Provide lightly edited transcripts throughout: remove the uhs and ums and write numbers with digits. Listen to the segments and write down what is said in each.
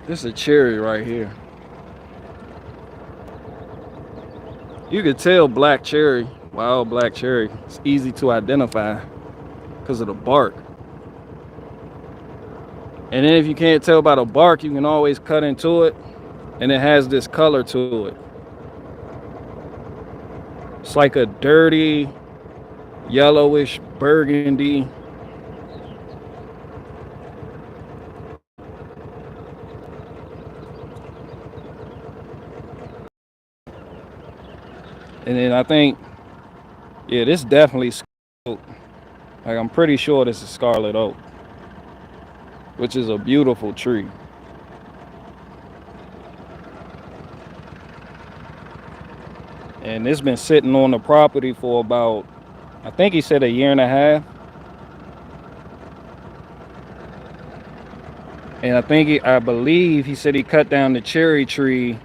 This is a cherry right here. You could tell black cherry, wild black cherry. It's easy to identify because of the bark. And then if you can't tell by the bark, you can always cut into it, and it has this color to it. It's like a dirty, yellowish burgundy. And then I think, yeah, this definitely Scarlet Oak. Like, I'm pretty sure this is Scarlet Oak, which is a beautiful tree. And it's been sitting on the property for about, I think he said, a year and a half. And I believe he said he cut down the cherry tree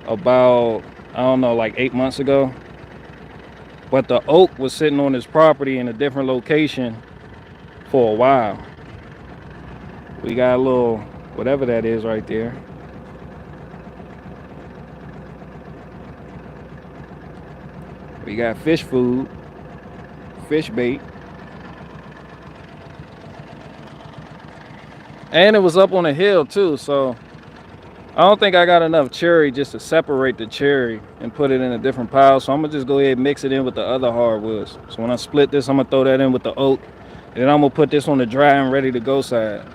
about, I don't know, like 8 months ago. But the oak was sitting on his property in a different location for a while. We got a little, whatever that is right there. We got fish food, fish bait. And it was up on a hill too, so I don't think I got enough cherry just to separate the cherry and put it in a different pile. So I'm gonna just go ahead and mix it in with the other hardwoods. So when I split this, I'm gonna throw that in with the oak. And then I'm gonna put this on the dry and ready to go side.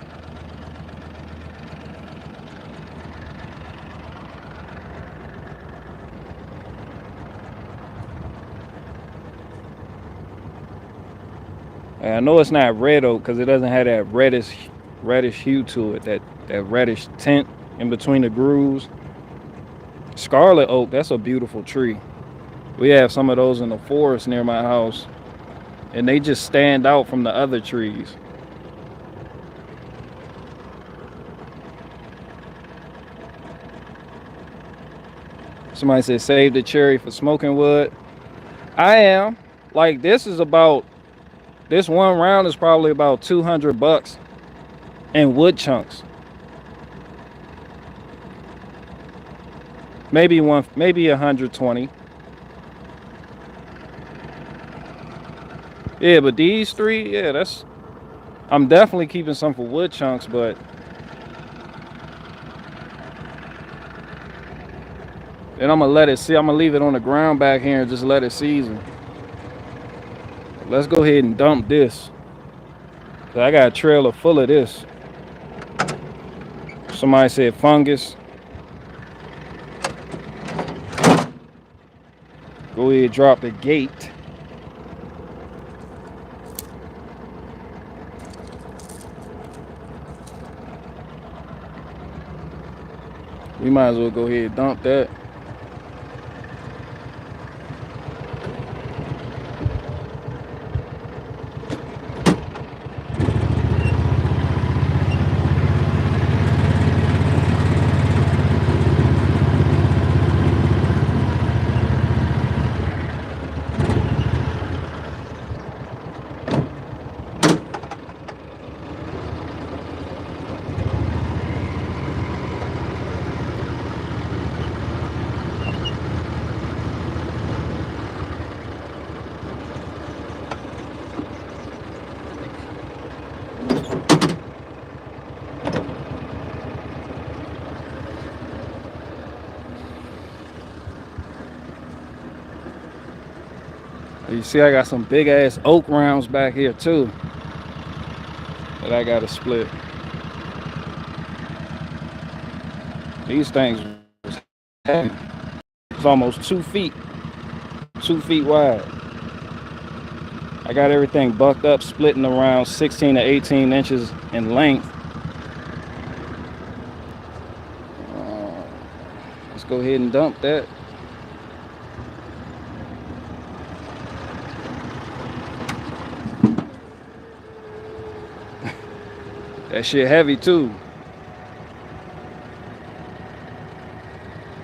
And I know it's not red oak because it doesn't have that reddish hue to it, that reddish tint in between the grooves. Scarlet oak, that's a beautiful tree. We have some of those in the forest near my house, and they just stand out from the other trees. Somebody said save the cherry for smoking wood. I am. Like, this one round is probably about $200 in wood chunks. Maybe 120. Yeah, but these three, yeah, I'm definitely keeping some for wood chunks, but then I'm gonna let it see. I'm gonna leave it on the ground back here and just let it season. Let's go ahead and dump this. I got a trailer full of this. Somebody said fungus. Go ahead, drop the gate. We might as well go ahead and dump that. You see, I got some big ass oak rounds back here too that I gotta split. These things was heavy. It's almost 2 feet wide. I got everything bucked up, splitting around 16 to 18 inches in length. Let's go ahead and dump that. That shit heavy too.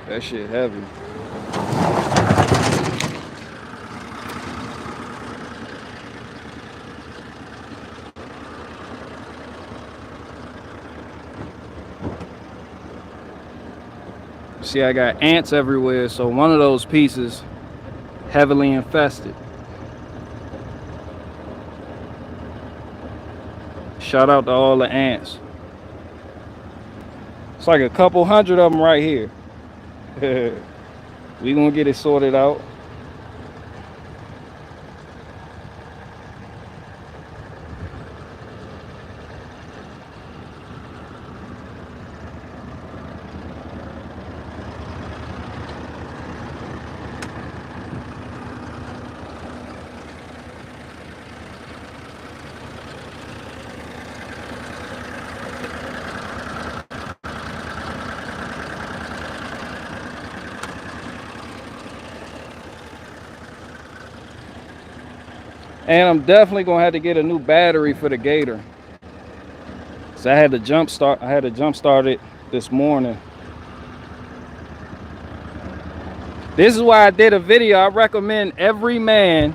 That shit heavy. See, I got ants everywhere, so one of those pieces heavily infested. Shout out to all the ants. It's like a couple hundred of them right here. We gonna get it sorted out. And I'm definitely gonna have to get a new battery for the Gator. So I had to jump start it this morning. This is why I did a video. I recommend every man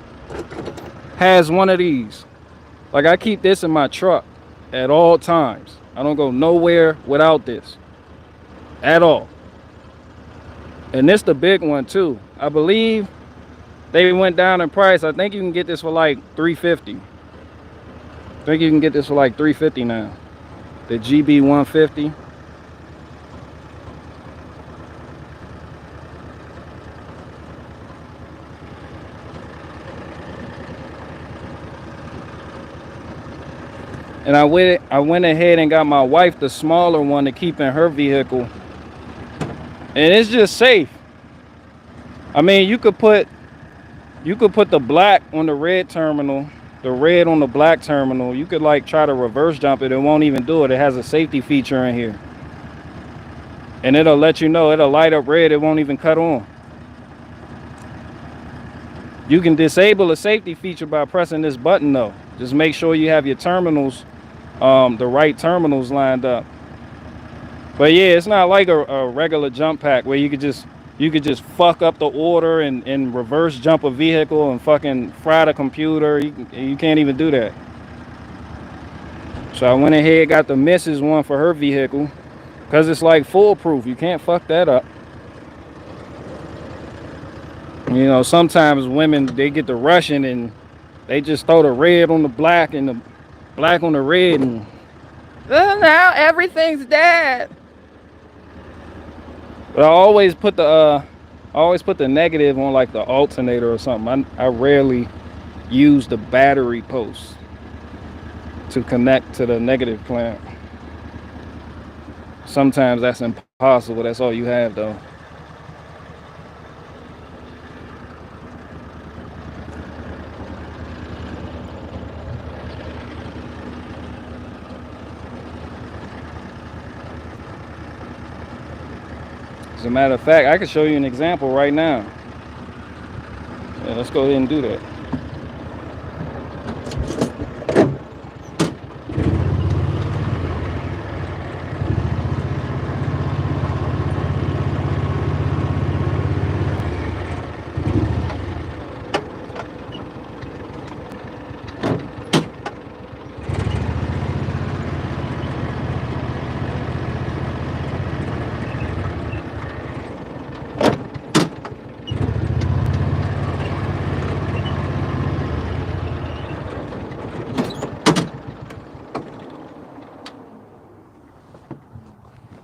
has one of these. Like, I keep this in my truck at all times. I don't go nowhere without this at all. And this the big one too. I believe they went down in price. I think you can get this for like $350. I think you can get this for like $350 now. The GB 150. And I went ahead and got my wife the smaller one to keep in her vehicle. And it's just safe. I mean, you could put the black on the red terminal, the red on the black terminal. You could like try to reverse jump it. It won't even do it. It has a safety feature in here. And it'll let you know, it'll light up red. It won't even cut on. You can disable a safety feature by pressing this button though. Just make sure you have your terminals, the right terminals lined up. But yeah, it's not like a regular jump pack where you could just fuck up the order and reverse jump a vehicle and fucking fry the computer. You can't even do that. So I went ahead, got the missus one for her vehicle because it's like foolproof. You can't fuck that up. You know, sometimes women, they get to rushing and they just throw the red on the black and the black on the red, and now everything's dead. But I always put the negative on like the alternator or something. I rarely use the battery post to connect to the negative clamp. Sometimes that's impossible. That's all you have though. As a matter of fact, I can show you an example right now. Yeah, let's go ahead and do that.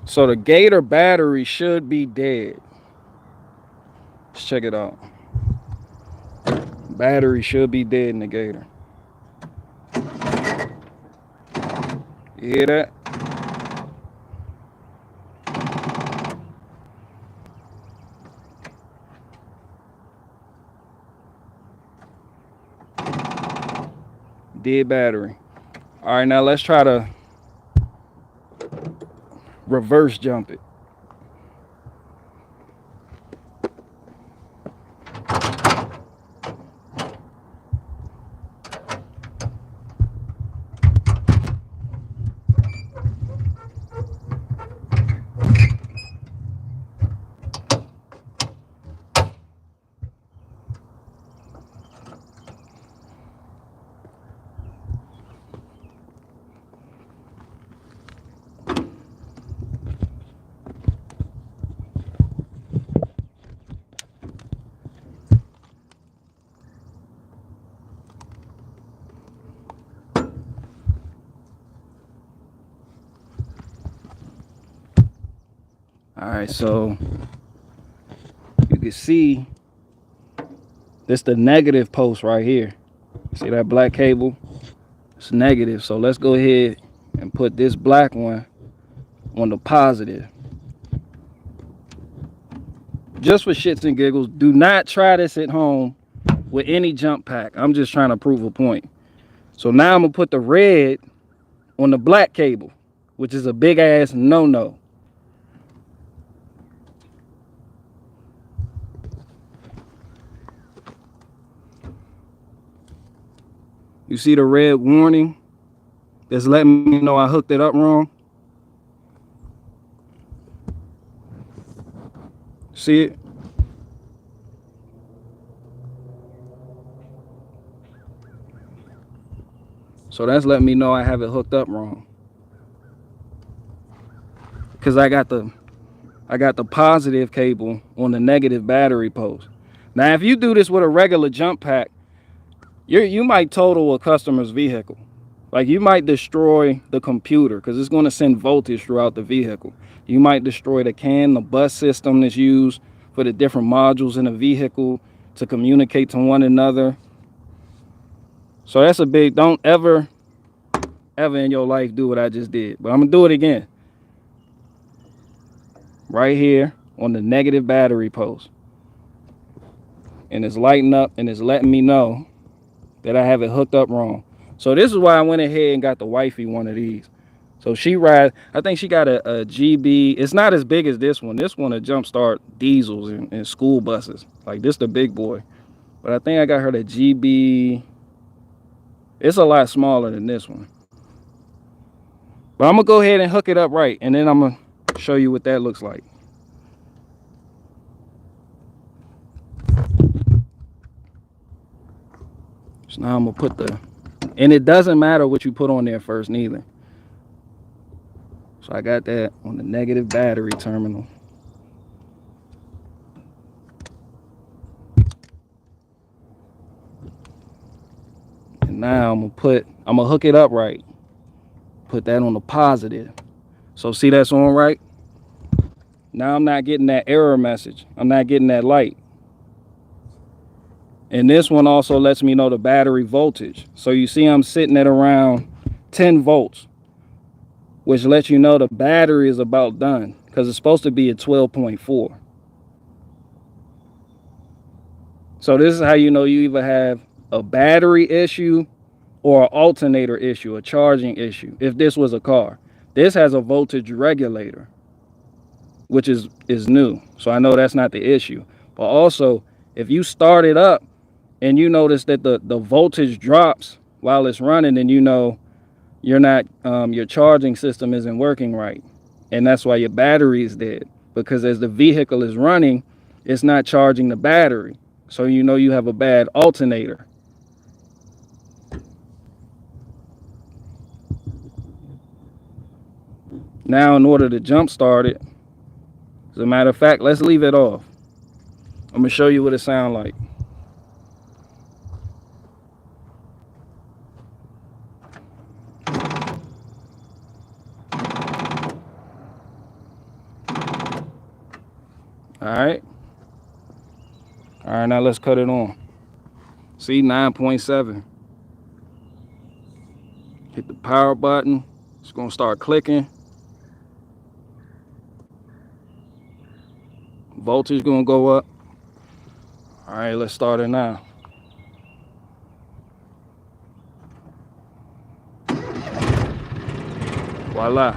So the Gator battery should be dead. Let's check it out. Battery should be dead in the Gator. You hear that? Dead battery. All right, now let's try to reverse jump it. All right, so you can see this the negative post right here. See that black cable? It's negative. So let's go ahead and put this black one on the positive. Just for shits and giggles, do not try this at home with any jump pack. I'm just trying to prove a point. So now I'm gonna put the red on the black cable, which is a big ass no-no. You see the red warning that's letting me know I hooked it up wrong? See it? So that's letting me know I have it hooked up wrong. Cause I got the positive cable on the negative battery post. Now if you do this with a regular jump pack, you might total a customer's vehicle. Like you might destroy the computer because it's going to send voltage throughout the vehicle. You might destroy the bus system that's used for the different modules in the vehicle to communicate to one another. So that's a big, don't ever in your life do what I just did. But I'm going to do it again. Right here on the negative battery post. And it's lighting up and it's letting me know that I have it hooked up wrong. So this is why I went ahead and got the wifey one of these. So she rides, I think she got a GB. It's not as big as this one. This one a jumpstart diesels and school buses. Like this the big boy. But I think I got her the GB. It's a lot smaller than this one. But I'm gonna go ahead and hook it up right. And then I'm gonna show you what that looks like. So now I'm gonna put and it doesn't matter what you put on there first neither. So I got that on the negative battery terminal. And now I'm gonna hook it up right. Put that on the positive. So see that's on right? Now I'm not getting that error message. I'm not getting that light. And this one also lets me know the battery voltage. So you see I'm sitting at around 10 volts, which lets you know the battery is about done because it's supposed to be at 12.4. So this is how you know you either have a battery issue or an alternator issue, a charging issue. If this was a car, this has a voltage regulator, which is new. So I know that's not the issue. But also, if you start it up and you notice that the voltage drops while it's running, then you know you're not, your charging system isn't working right. And that's why your battery is dead. Because as the vehicle is running, it's not charging the battery. So you know you have a bad alternator. Now in order to jump start it, as a matter of fact, let's leave it off. I'm gonna show you what it sounds like. All right, now let's cut it on. See, 9.7. Hit the power button. It's gonna start clicking. Voltage gonna go up. All right, let's start it now. Voila.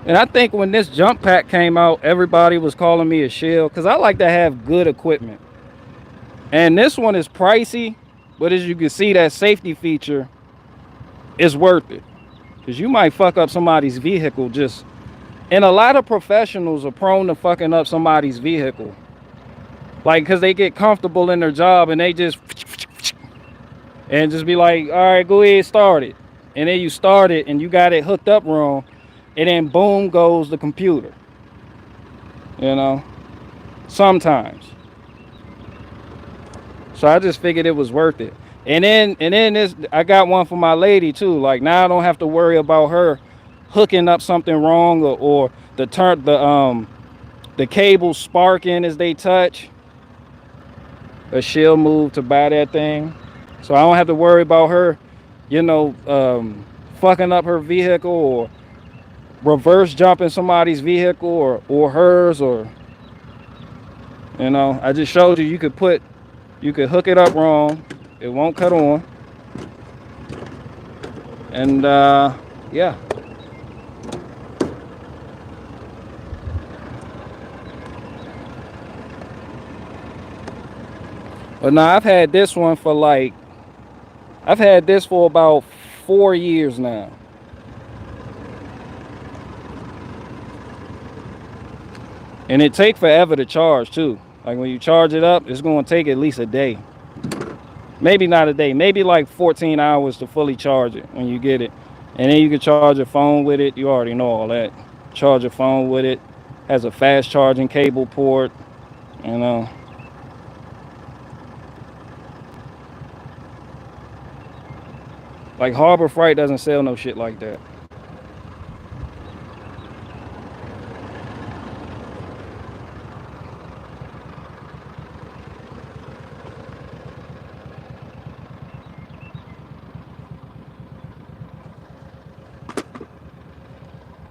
And I think when this jump pack came out, everybody was calling me a shill because I like to have good equipment. And this one is pricey, but as you can see, that safety feature is worth it. Because you might fuck up somebody's vehicle just... And a lot of professionals are prone to fucking up somebody's vehicle. Like, because they get comfortable in their job and they just and just be like, all right, go ahead, start it. And then you start it and you got it hooked up wrong, and then boom goes the computer. You know, sometimes. So I just figured it was worth it. And then this, I got one for my lady too. Like now I don't have to worry about her hooking up something wrong, or the cable sparking as they touch. But she'll move to buy that thing. So I don't have to worry about her, you know, fucking up her vehicle or reverse jumping somebody's vehicle or hers, or, you know, I just showed you you could hook it up wrong. It won't cut on. And yeah. But now I've had this one for like, I've had this for about 4 years now. And it take forever to charge too. Like when you charge it up, it's going to take at least a day. Maybe not a day, maybe like 14 hours to fully charge it when you get it. And then you can charge your phone with it. You already know all that. Charge your phone with it. Has a fast charging cable port, you know. Like Harbor Freight doesn't sell no shit like that.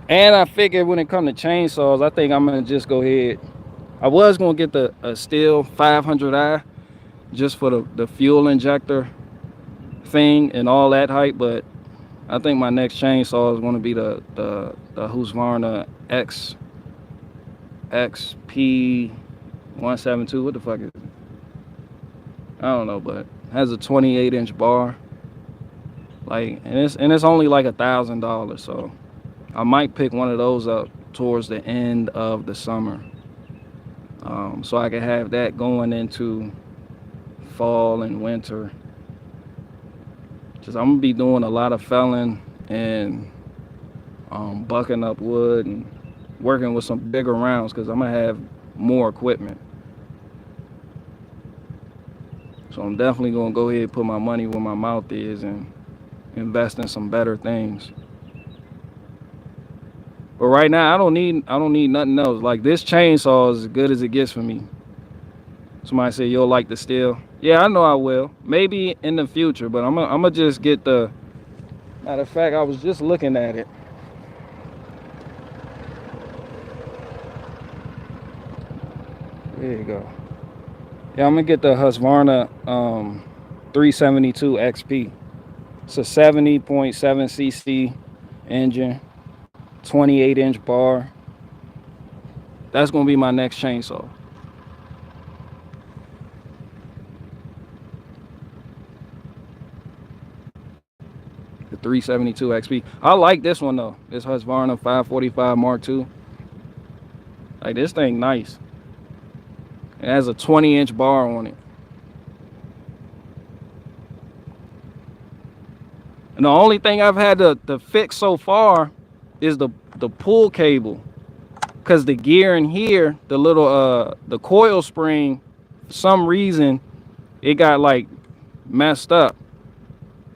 And I figured when it comes to chainsaws, I think I'm gonna just go ahead. I was gonna get the Stihl 500i just for the fuel injector thing and all that hype, but I think my next chainsaw is gonna be the Husqvarna XP 172. What the fuck is it? I don't know, but it has a 28-inch bar. Like, and it's only like $1,000, so I might pick one of those up towards the end of the summer, so I can have that going into fall and winter. Just I'm gonna be doing a lot of felling and bucking up wood and working with some bigger rounds because I'm gonna have more equipment. So I'm definitely gonna go ahead and put my money where my mouth is and invest in some better things. But right now I don't need nothing else. Like this chainsaw is as good as it gets for me. Somebody said you'll like the Stihl. Yeah, I know I will. Maybe in the future, but I'm gonna just get the. Matter of fact, I was just looking at it. There you go. Yeah, I'm gonna get the Husqvarna 372 XP. It's a 70.7 cc engine, 28-inch bar. That's gonna be my next chainsaw. The 372 XP. I like this one though. This Husqvarna 545 Mark II. Like this thing nice. It has a 20-inch bar on it. And the only thing I've had to fix so far is the pull cable. Cause the gear in here, the little the coil spring, for some reason, it got like messed up.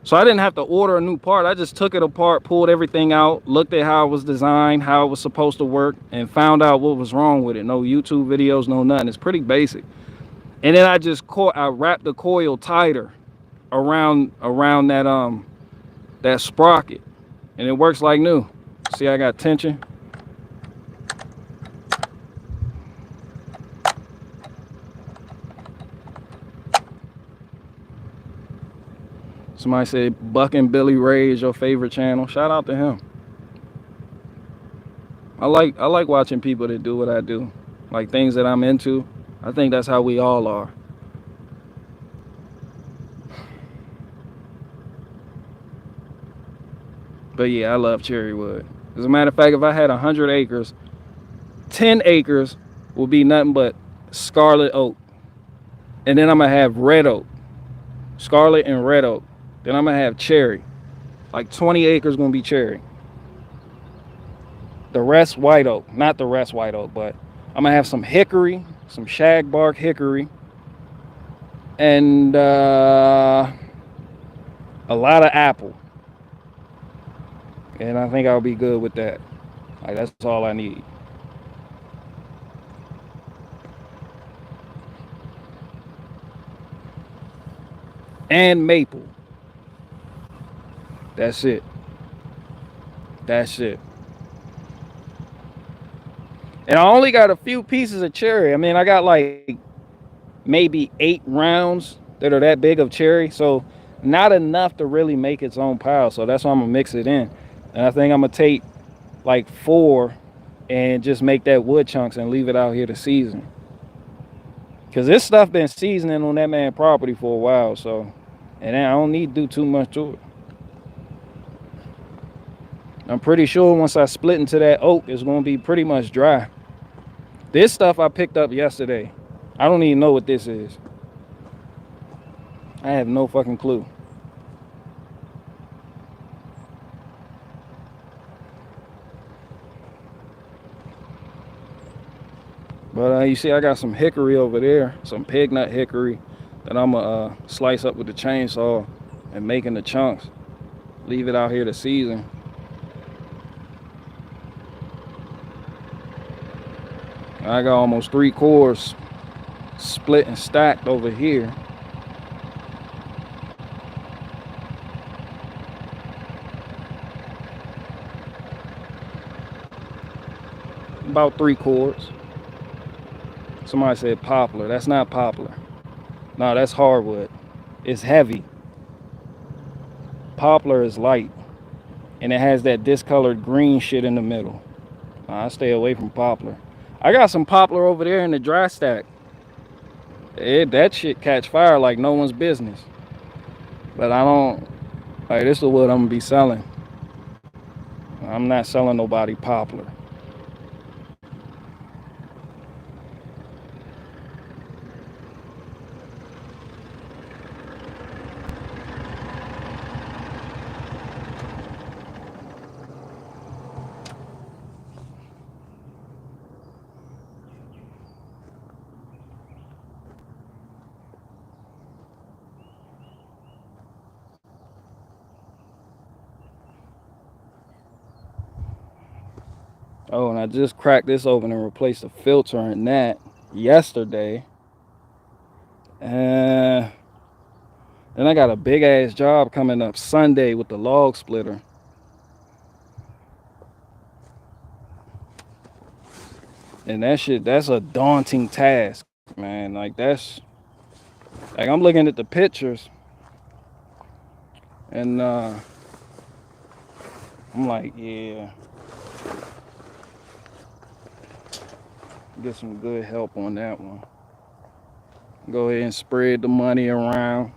So I didn't have to order a new part. I just took it apart, pulled everything out, looked at how it was designed, how it was supposed to work, and found out what was wrong with it. No YouTube videos, no nothing. It's pretty basic. And then I wrapped the coil tighter around that sprocket, and it works like new. See, I got tension. Somebody said Buck and Billy Ray is your favorite channel. Shout out to him. I like watching people that do what I do, like things that I'm into. I think that's how we all are. But yeah, I love cherry wood. As a matter of fact, if I had 100 acres, 10 acres will be nothing but scarlet oak. And then I'm gonna have red oak. Scarlet and red oak. Then I'm gonna have cherry. Like 20 acres gonna be cherry. The rest white oak. Not the rest white oak, but I'm gonna have some hickory, some shagbark hickory, and a lot of apple. And I think I'll be good with that. Like that's all I need. And maple. That's it. That's it. And I only got a few pieces of cherry. I mean, I got like maybe 8 rounds that are that big of cherry. So not enough to really make its own pile. So that's why I'm gonna mix it in. And I think I'm gonna take like 4 and just make that wood chunks and leave it out here to season. Cause this stuff been seasoning on that man property for a while. So, and I don't need to do too much to it. I'm pretty sure once I split into that oak, it's gonna be pretty much dry. This stuff I picked up yesterday. I don't even know what this is. I have no fucking clue. But you see I got some hickory over there, some pig nut hickory that I'm gonna slice up with the chainsaw and make into chunks. Leave it out here to season. I got almost 3 cores split and stacked over here. About 3 cores. Somebody said poplar. That's not poplar. No, that's hardwood. It's heavy. Poplar is light. And it has that discolored green shit in the middle. I stay away from poplar. I got some poplar over there in the dry stack. That shit catch fire like no one's business. But I don't, like this is what I'm gonna be selling. I'm not selling nobody poplar. Oh, and I just cracked this open and replaced the filter in that yesterday. Then I got a big ass job coming up Sunday with the log splitter. And that shit, that's a daunting task, man. Like that's, like I'm looking at the pictures and I'm like, yeah. Get some good help on that one. Go ahead and spread the money around.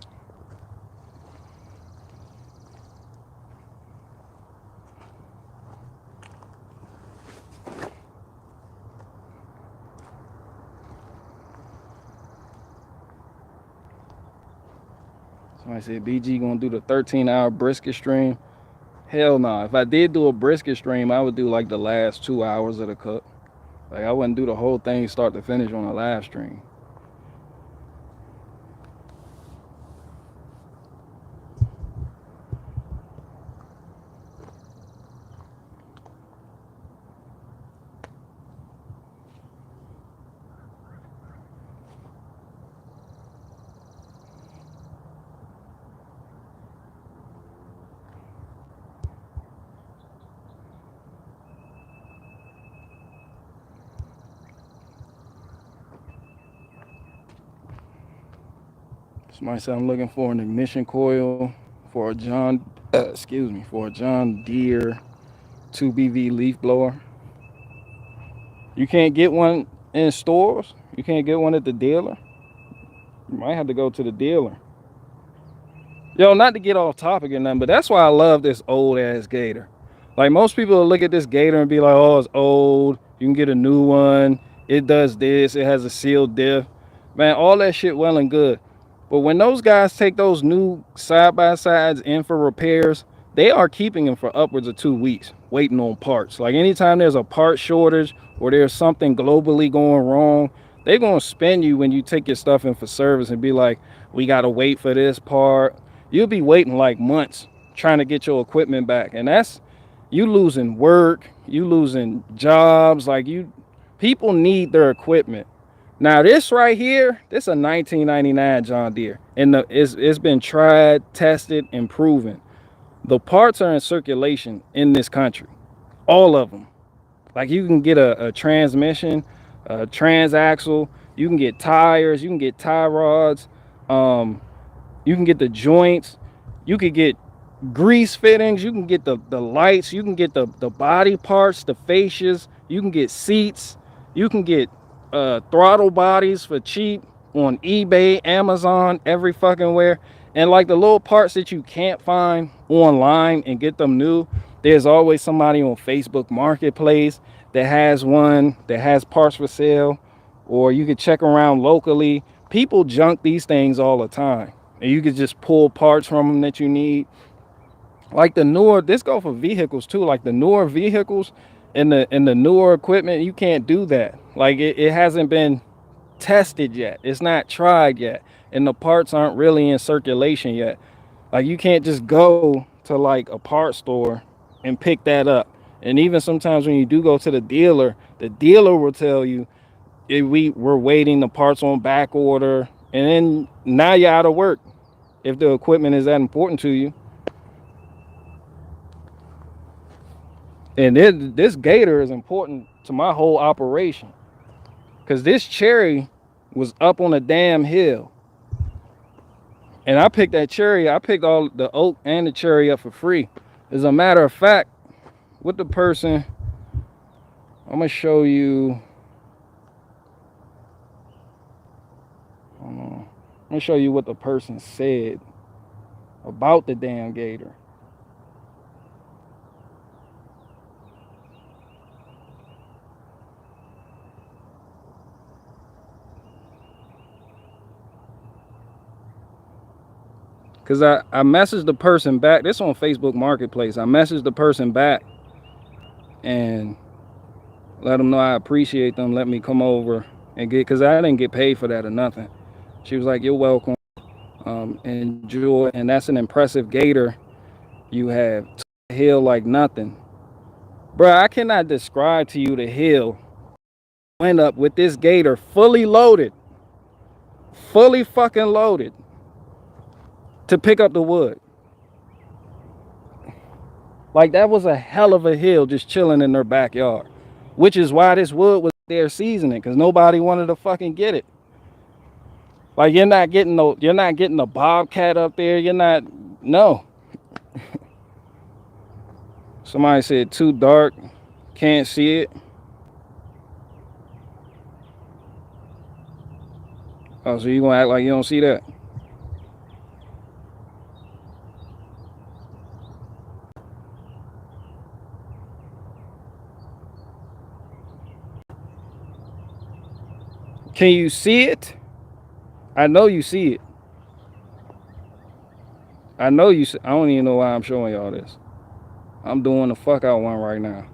Somebody said BG gonna do the 13-hour brisket stream. Hell no. If I did do a brisket stream, I would do like the last 2 hours of the cook. Like I wouldn't do the whole thing start to finish on a live stream. Somebody said I'm looking for an ignition coil for a John Deere 2BV leaf blower. You can't get one in stores. You can't get one at the dealer. You might have to go to the dealer. Yo, not to get off topic or nothing, but that's why I love this old ass Gator. Like most people will look at this Gator and be like, oh, it's old. You can get a new one. It does this. It has a sealed diff. Man, all that shit well and good. But when those guys take those new side-by-sides in for repairs, they are keeping them for upwards of 2 weeks, waiting on parts. Like anytime there's a part shortage or there's something globally going wrong, they're going to spin you when you take your stuff in for service and be like, we got to wait for this part. You'll be waiting like months trying to get your equipment back. And that's, you losing work, you losing jobs. Like people need their equipment. Now this right here, this is a 1999 John Deere, and it's been tried, tested, and proven. The parts are in circulation in this country, all of them. Like you can get a transmission, a transaxle, you can get tires, you can get tie rods, you can get the joints, you could get grease fittings, you can get the lights, you can get the body parts, the fascias, you can get seats, you can get throttle bodies for cheap on eBay, Amazon, every fucking where. And like the little parts that you can't find online and get them new, there's always somebody on Facebook Marketplace that has one that has parts for sale, or you could check around locally. People junk these things all the time, and you could just pull parts from them that you need. Like the newer, this go for vehicles too, like the newer vehicles and the newer equipment, you can't do that. Like it hasn't been tested yet, it's not tried yet, and the parts aren't really in circulation yet. Like you can't just go to like a parts store and pick that up. And even sometimes when you do go to the dealer will tell you, we're waiting, the parts on back order, and then now you're out of work if the equipment is that important to you. And this gator is important to my whole operation, because this cherry was up on a damn hill, and I picked all the oak and the cherry up for free. As a matter of fact, with the person, I'm gonna show you. I'm gonna show you what the person said about the damn gator. Because I messaged the person back. This on Facebook Marketplace. I messaged the person back and let them know I appreciate them letting me come over and get, because I didn't get paid for that or nothing. She was like, you're welcome. Enjoy. And that's an impressive gator you have. The hill like nothing. Bro, I cannot describe to you the hill. Went up with this gator fully loaded. Fully fucking loaded. To pick up the wood. Like that was a hell of a hill just chilling in their backyard, which is why this wood was there seasoning, because nobody wanted to fucking get it. Like you're not getting the bobcat up there. No. Somebody said too dark, can't see it. Oh, so you gonna act like you don't see that? Can you see it? I know you see it. I know you see. I don't even know why I'm showing y'all this. I'm doing the fuck out one right now.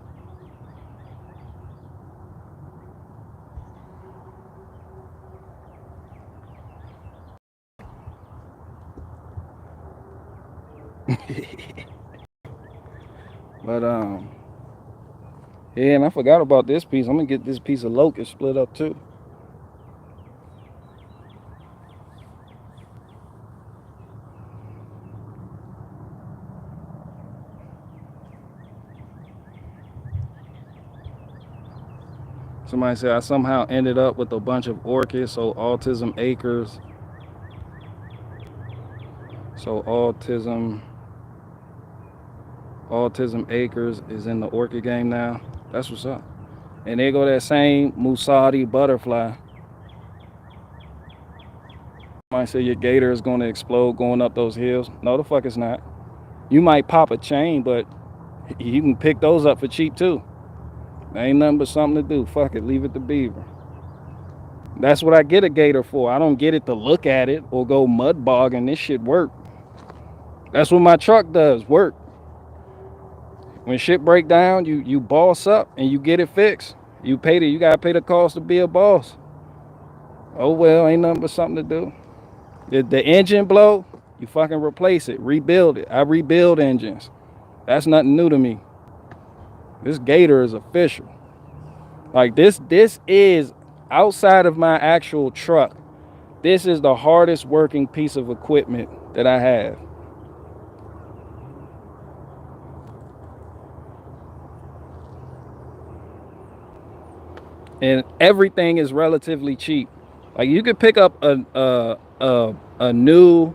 But yeah, and I forgot about this piece. I'm gonna get this piece of locust split up too. Somebody said I somehow ended up with a bunch of orchids, so autism acres. So autism acres is in the orchid game now. That's what's up. And there go that same Musadi butterfly. Somebody say your gator is going to explode going up those hills. No, the fuck it's not. You might pop a chain, but you can pick those up for cheap too. There ain't nothing but something to do. Fuck it, leave it to Beaver. That's what I get a gator for. I don't get it to look at it or go mud bogging. This shit work. That's what my truck does, work. When shit break down, you boss up and you get it fixed. You gotta pay the cost to be a boss. Oh well, ain't nothing but something to do. The engine blow, you fucking replace it, rebuild it. I rebuild engines. That's nothing new to me. This gator is official. Like this is outside of my actual truck. This is the hardest working piece of equipment that I have. And everything is relatively cheap. Like you could pick up a new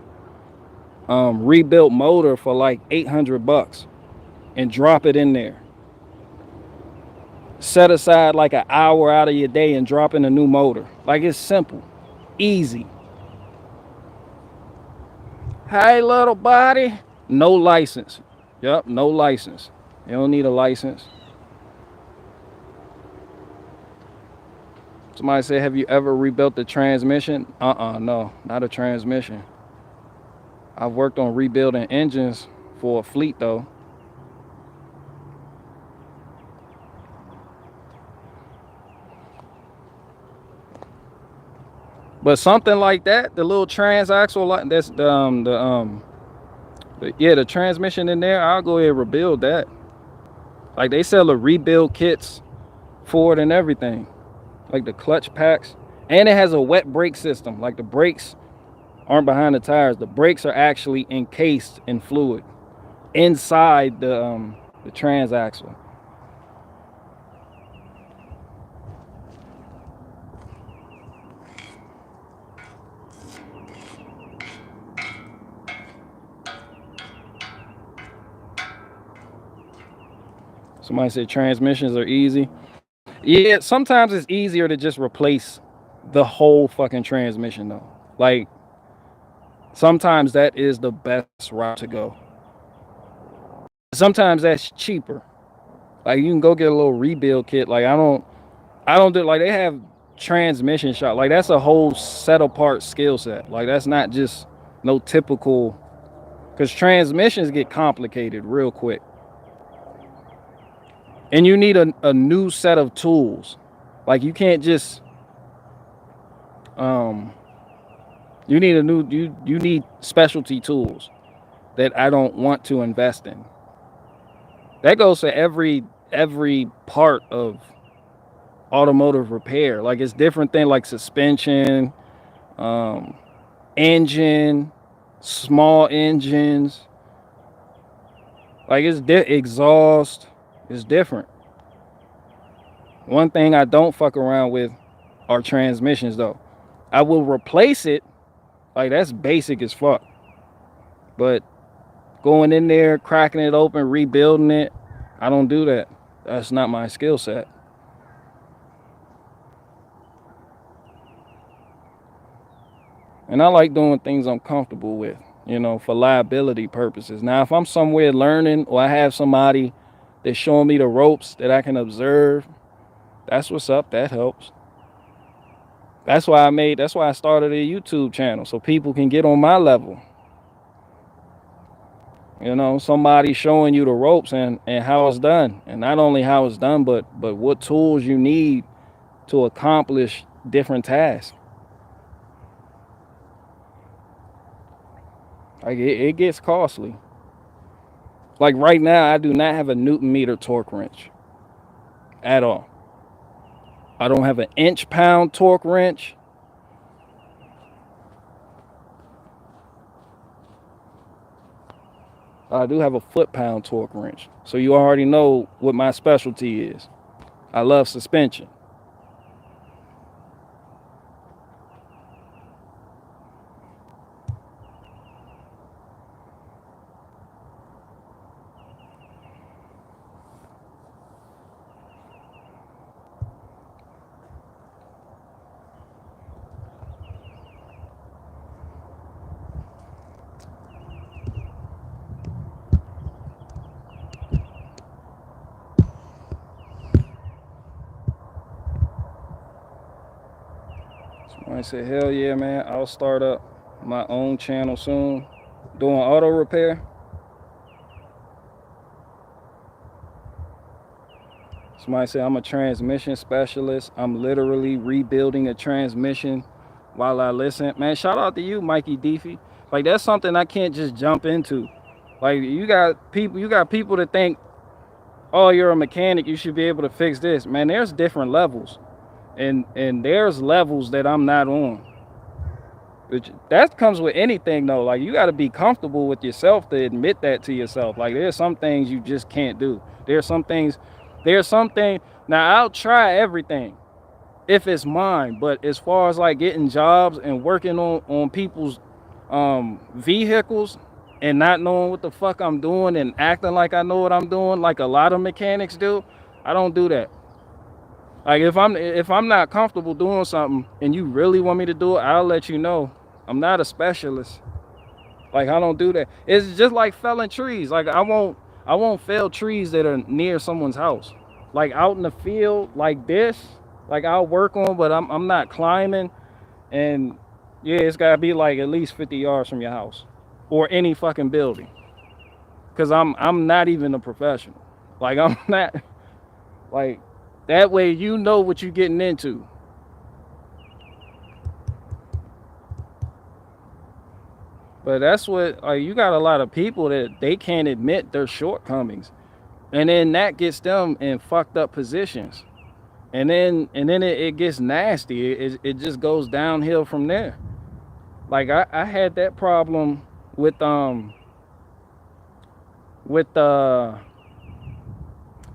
rebuilt motor for like $800 and drop it in there. Set aside like an hour out of your day and drop in a new motor. Like it's simple, easy. Hey, little buddy. No license. Yep, no license. You don't need a license. Somebody said, have you ever rebuilt the transmission? No, not a transmission. I've worked on rebuilding engines for a fleet though. But something like that, the little transaxle, like that's the transmission in there, I'll go ahead and rebuild that. Like they sell the rebuild kits for it and everything. Like the clutch packs. And it has a wet brake system. Like the brakes aren't behind the tires. The brakes are actually encased in fluid inside the transaxle. Somebody said transmissions are easy. Yeah, sometimes it's easier to just replace the whole fucking transmission though. Like sometimes that is the best route to go. Sometimes that's cheaper. Like you can go get a little rebuild kit. Like I don't do, like they have transmission shop. Like that's a whole set apart skill set. Like that's not just no typical, because transmissions get complicated real quick. And you need a new set of tools. Like you can't just you need specialty tools that I don't want to invest in. That goes to every part of automotive repair. Like it's different thing, like suspension, engine, small engines. Like it's exhaust. It's different. One thing I don't fuck around with are transmissions though. I will replace it. Like that's basic as fuck. But going in there, cracking it open, rebuilding it, I don't do that. That's not my skill set. And I like doing things I'm comfortable with, you know, for liability purposes. Now, if I'm somewhere learning or I have somebody that's showing me the ropes that I can observe, that's what's up. That helps. That's why I started a YouTube channel, so people can get on my level. You know, somebody showing you the ropes and how it's done. And not only how it's done, but what tools you need to accomplish different tasks. Like it gets costly. Like right now, I do not have a Newton meter torque wrench at all. I don't have an inch-pound torque wrench. I do have a foot-pound torque wrench. So you already know what my specialty is. I love suspension. I said, hell yeah, man. I'll start up my own channel soon, doing auto repair. Somebody said I'm a transmission specialist. I'm literally rebuilding a transmission while I listen. Man, shout out to you, Mikey Deefy. Like, that's something I can't just jump into. Like, you got people that think, oh, you're a mechanic, you should be able to fix this. Man, there's different levels. And there's levels that I'm not on. That comes with anything though. Like, you got to be comfortable with yourself to admit that to yourself. Like, there's some things you just can't do. There's something. Now, I'll try everything if it's mine, but as far as like getting jobs and working on people's vehicles and not knowing what the fuck I'm doing and acting like I know what I'm doing, like a lot of mechanics do, I don't do that. Like, if I'm not comfortable doing something and you really want me to do it, I'll let you know. I'm not a specialist. Like, I don't do that. It's just like felling trees. Like, I won't fell trees that are near someone's house. Like, out in the field like this, like, I'll work on, but I'm not climbing. And yeah, it's gotta be like at least 50 yards from your house or any fucking building. Cause I'm not even a professional. Like, I'm not, like, that way you know what you're getting into. But that's what, like, you got a lot of people that they can't admit their shortcomings. And then that gets them in fucked up positions. And then it gets nasty. It just goes downhill from there. Like, I had that problem with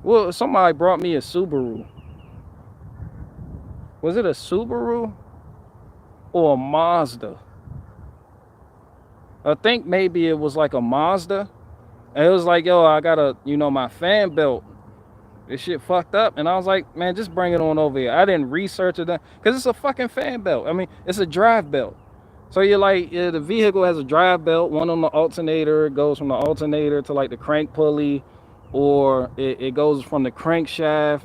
well, somebody brought me a Subaru. Was it a Subaru or a Mazda? I think maybe it was like a Mazda. And it was like, yo, I got my fan belt. This shit fucked up. And I was like, man, just bring it on over here. I didn't research it because it's a fucking fan belt. I mean, it's a drive belt. So you're like, yeah, the vehicle has a drive belt, one on the alternator. It goes from the alternator to like the crank pulley, or it goes from the crankshaft.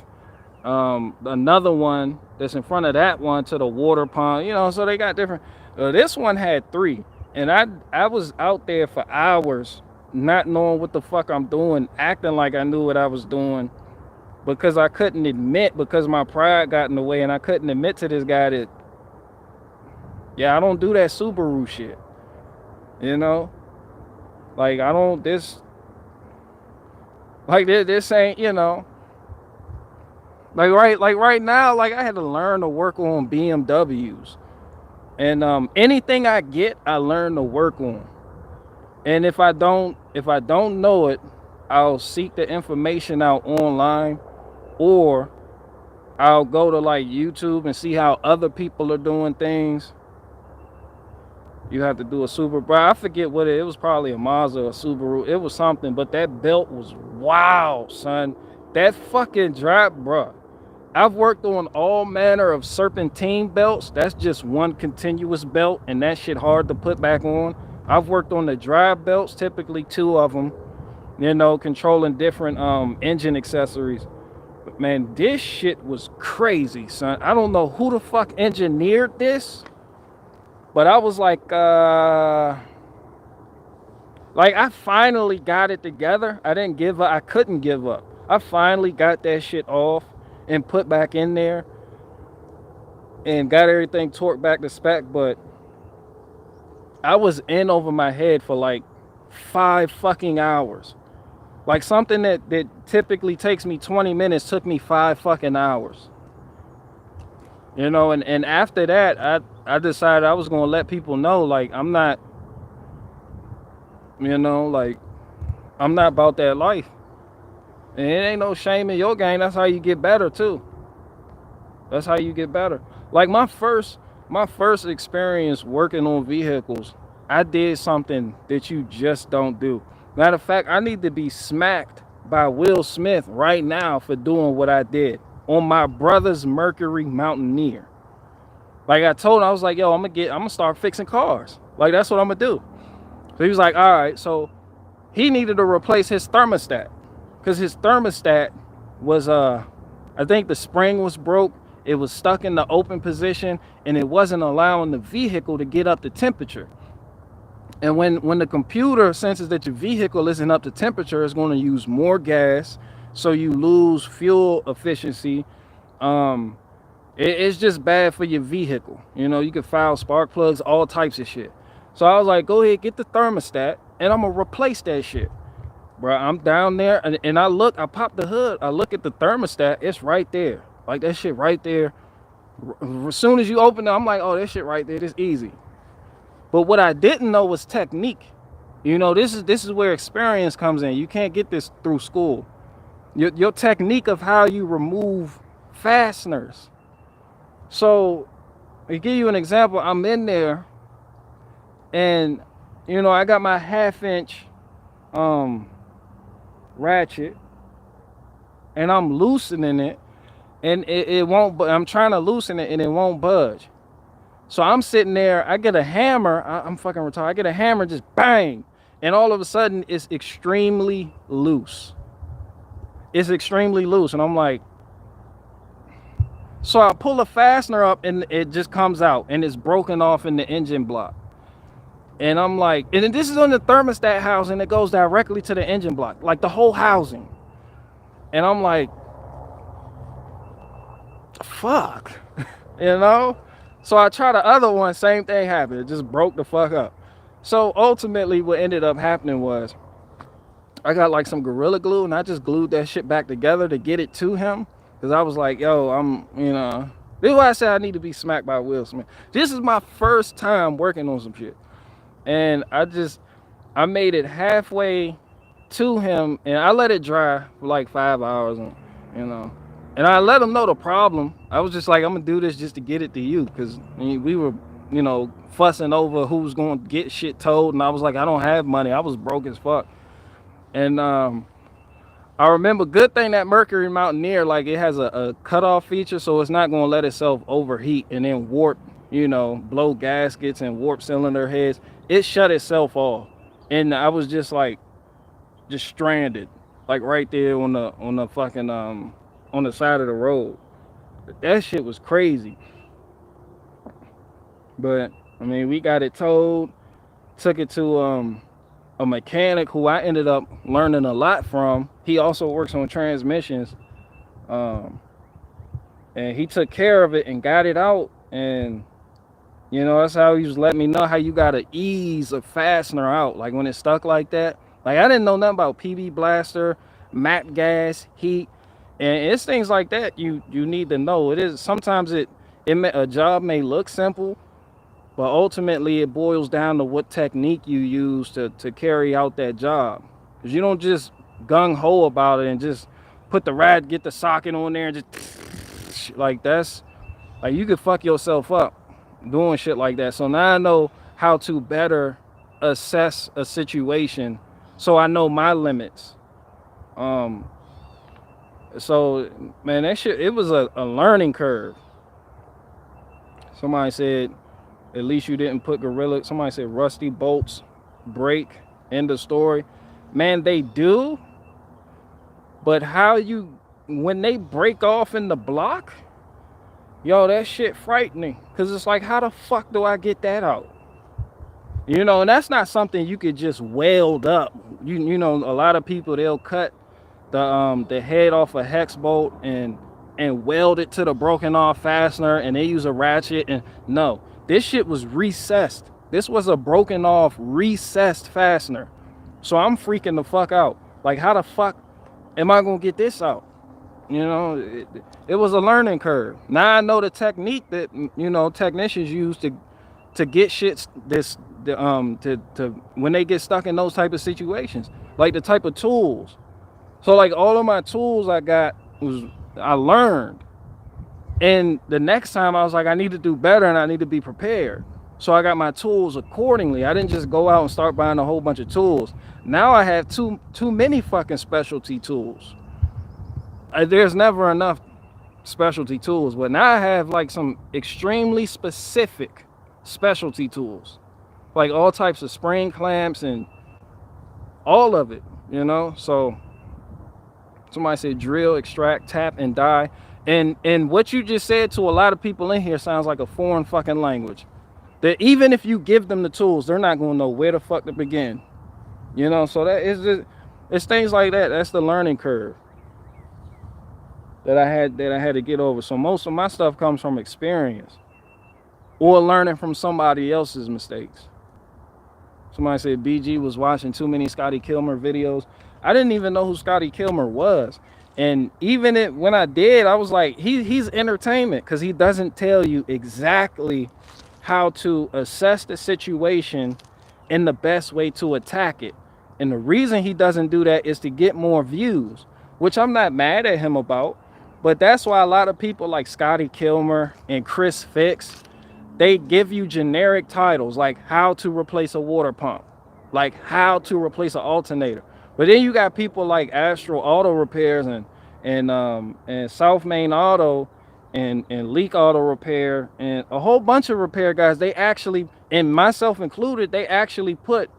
Another one that's in front of that one to the water pump. So they got different. This one had 3. And I was out there for hours not knowing what the fuck I'm doing, acting like I knew what I was doing, because I couldn't admit, because my pride got in the way, and I couldn't admit to this guy that, yeah, I don't do that Subaru shit. Like, I don't, this ain't, like right now, like, I had to learn to work on BMWs. And anything I get, I learn to work on. And if I don't know it, I'll seek the information out online, or I'll go to like YouTube and see how other people are doing things. You have to do a Subaru. I forget what it was, probably a Mazda or a Subaru. It was something, but that belt was wow, son. That fucking drive, bruh. I've worked on all manner of serpentine belts. That's just one continuous belt, and that shit hard to put back on. I've worked on the drive belts, typically 2 of them, controlling different engine accessories. But man, this shit was crazy, son. I don't know who the fuck engineered this, but I was like I finally got it together. I didn't give up. I couldn't give up. I finally got that shit off and put back in there and got everything torqued back to spec, but I was in over my head for like 5 fucking hours. Like, something that typically takes me 20 minutes took me 5 fucking hours. And after that, I decided I was gonna let people know, like, I'm not, like, I'm not about that life. And it ain't no shame in your game. That's how you get better too. That's how you get better. Like, my first experience working on vehicles, I did something that you just don't do. Matter of fact, I need to be smacked by Will Smith right now for doing what I did on my brother's Mercury Mountaineer. Like, I told him, I was like, yo, I'm gonna start fixing cars. Like, that's what I'm gonna do. So he was like, all right. So he needed to replace his thermostat, because his thermostat was I think the spring was broke, it was stuck in the open position and it wasn't allowing the vehicle to get up to temperature. And when the computer senses that your vehicle isn't up to temperature, it's going to use more gas, so you lose fuel efficiency. It's just bad for your vehicle. You know, you can file spark plugs, all types of shit. So I was like, go ahead, get the thermostat, and I'm gonna replace that shit. Bro, I'm down there, and I pop the hood, I look at the thermostat, it's right there. Like, that shit right there. As soon as you open it, I'm like, oh, that shit right there, this easy. But what I didn't know was technique. You know, this is where experience comes in. You can't get this through school. Your technique of how you remove fasteners. So, to give you an example, I'm in there, and, you know, I got my 1/2-inch ratchet, and I'm loosening it, and it won't, but I'm trying to loosen it, and it won't budge. So I'm sitting there, I get a hammer, I'm fucking retarded, I get a hammer, just bang, and all of a sudden, it's extremely loose. It's extremely loose, and I'm like, so I pull a fastener up, and it just comes out, and it's broken off in the engine block. And I'm like, and then this is on the thermostat housing, it goes directly to the engine block, like the whole housing. And I'm like, fuck, you know? So I try the other one, same thing happened. It just broke the fuck up. So ultimately what ended up happening was I got like some Gorilla Glue, and I just glued that shit back together to get it to him. Because I was like, yo, this is why I said I need to be smacked by Will Smith. This is my first time working on some shit. And I made it halfway to him, and I let it dry for like 5 hours, and, you know. And I let him know the problem. I was just like, I'm gonna do this just to get it to you, because we were, you know, fussing over who's gonna get shit towed, and I was like, I don't have money. I was broke as fuck. And I remember, good thing that Mercury Mountaineer, like, it has a cutoff feature, so it's not gonna let itself overheat and then warp, you know, blow gaskets and warp cylinder heads. It shut itself off, and I was just like, just stranded, like right there on the fucking on the side of the road. That shit was crazy. But I mean, we got it towed, took it to a mechanic who I ended up learning a lot from. He also works on transmissions, and he took care of it and got it out. And you know, that's how he was letting me know how you gotta ease a fastener out, like when it's stuck like that. Like, I didn't know nothing about PB blaster, MAP gas, heat, and it's things like that you need to know. It is sometimes a job may look simple, but ultimately it boils down to what technique you use to carry out that job. Because you don't just gung-ho about it and just put get the socket on there and just like, that's like, you could fuck yourself up doing shit like that. So now I know how to better assess a situation, so I know my limits. So man, that shit, it was a learning curve. Somebody said, at least you didn't put Gorilla. Somebody said rusty bolts break, end of story. Man, they do, but when they break off in the block, yo, that shit frightening. Because it's like, how the fuck do I get that out? You know, and that's not something you could just weld up. You know, a lot of people, they'll cut the head off a hex bolt and weld it to the broken off fastener, and they use a ratchet. And no, this shit was recessed. This was a broken off, recessed fastener. So I'm freaking the fuck out. Like, how the fuck am I gonna get this out? You know, it was a learning curve. Now I know the technique that, you know, technicians use to get shit to when they get stuck in those type of situations, like the type of tools. So like, all of my tools I learned, and the next time I was like, I need to do better and I need to be prepared. So I got my tools accordingly. I didn't just go out and start buying a whole bunch of tools. Now I have too many fucking specialty tools. There's never enough specialty tools, but now I have like some extremely specific specialty tools, like all types of spring clamps and all of it, you know. So somebody said drill, extract, tap, and die. And what you just said to a lot of people in here sounds like a foreign fucking language. That even if you give them the tools, they're not gonna know where the fuck to begin. You know, so that is just, it's things like that. That's the learning curve that I had to get over. So most of my stuff comes from experience or learning from somebody else's mistakes. Somebody said BG was watching too many Scotty Kilmer videos. I didn't even know who Scotty Kilmer was. And even when I did, I was like, he's entertainment, because he doesn't tell you exactly how to assess the situation and the best way to attack it. And the reason he doesn't do that is to get more views, which I'm not mad at him about. But that's why a lot of people like Scotty Kilmer and Chris Fix, they give you generic titles like how to replace a water pump, like how to replace an alternator. But then you got people like Astro Auto Repairs and South Main Auto and Leak Auto Repair and a whole bunch of repair guys. They actually, and myself included, they actually put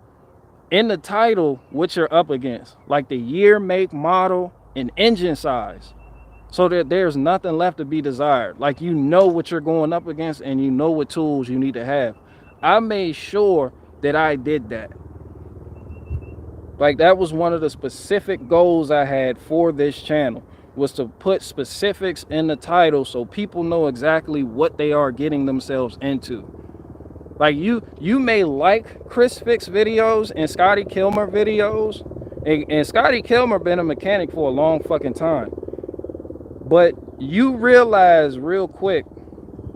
in the title what you're up against, like the year, make, model, and engine size, so that there's nothing left to be desired. Like, you know what you're going up against and you know what tools you need to have. I made sure that I did that. Like, that was one of the specific goals I had for this channel, was to put specifics in the title so people know exactly what they are getting themselves into. Like, you may like Chris Fix videos and Scotty Kilmer videos, and Scotty Kilmer been a mechanic for a long fucking time. But you realize real quick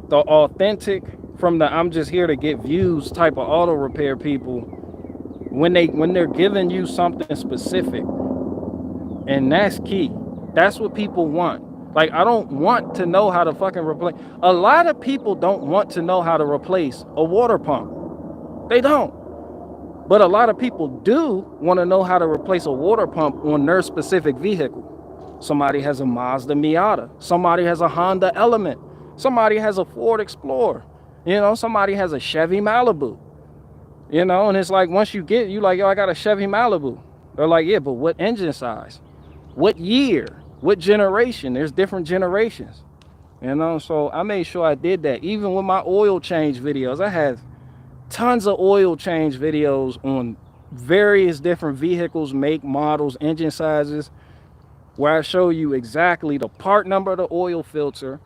the authentic from the I'm just here to get views type of auto repair people when they're giving you something specific. And that's key. That's what people want. Like, I don't want to know how to fucking replace. A lot of people don't want to know how to replace a water pump. They don't. But a lot of people do want to know how to replace a water pump on their specific vehicle. Somebody has a Mazda Miata. Somebody has a Honda Element. Somebody has a Ford Explorer. You know, somebody has a Chevy Malibu. You know, and it's like, once you get, you like, yo, I got a Chevy Malibu. They're like, yeah, but what engine size? What year? What generation? There's different generations. You know, so I made sure I did that. Even with my oil change videos, I have tons of oil change videos on various different vehicles, make, models, engine sizes, where I show you exactly the part number of the oil filter,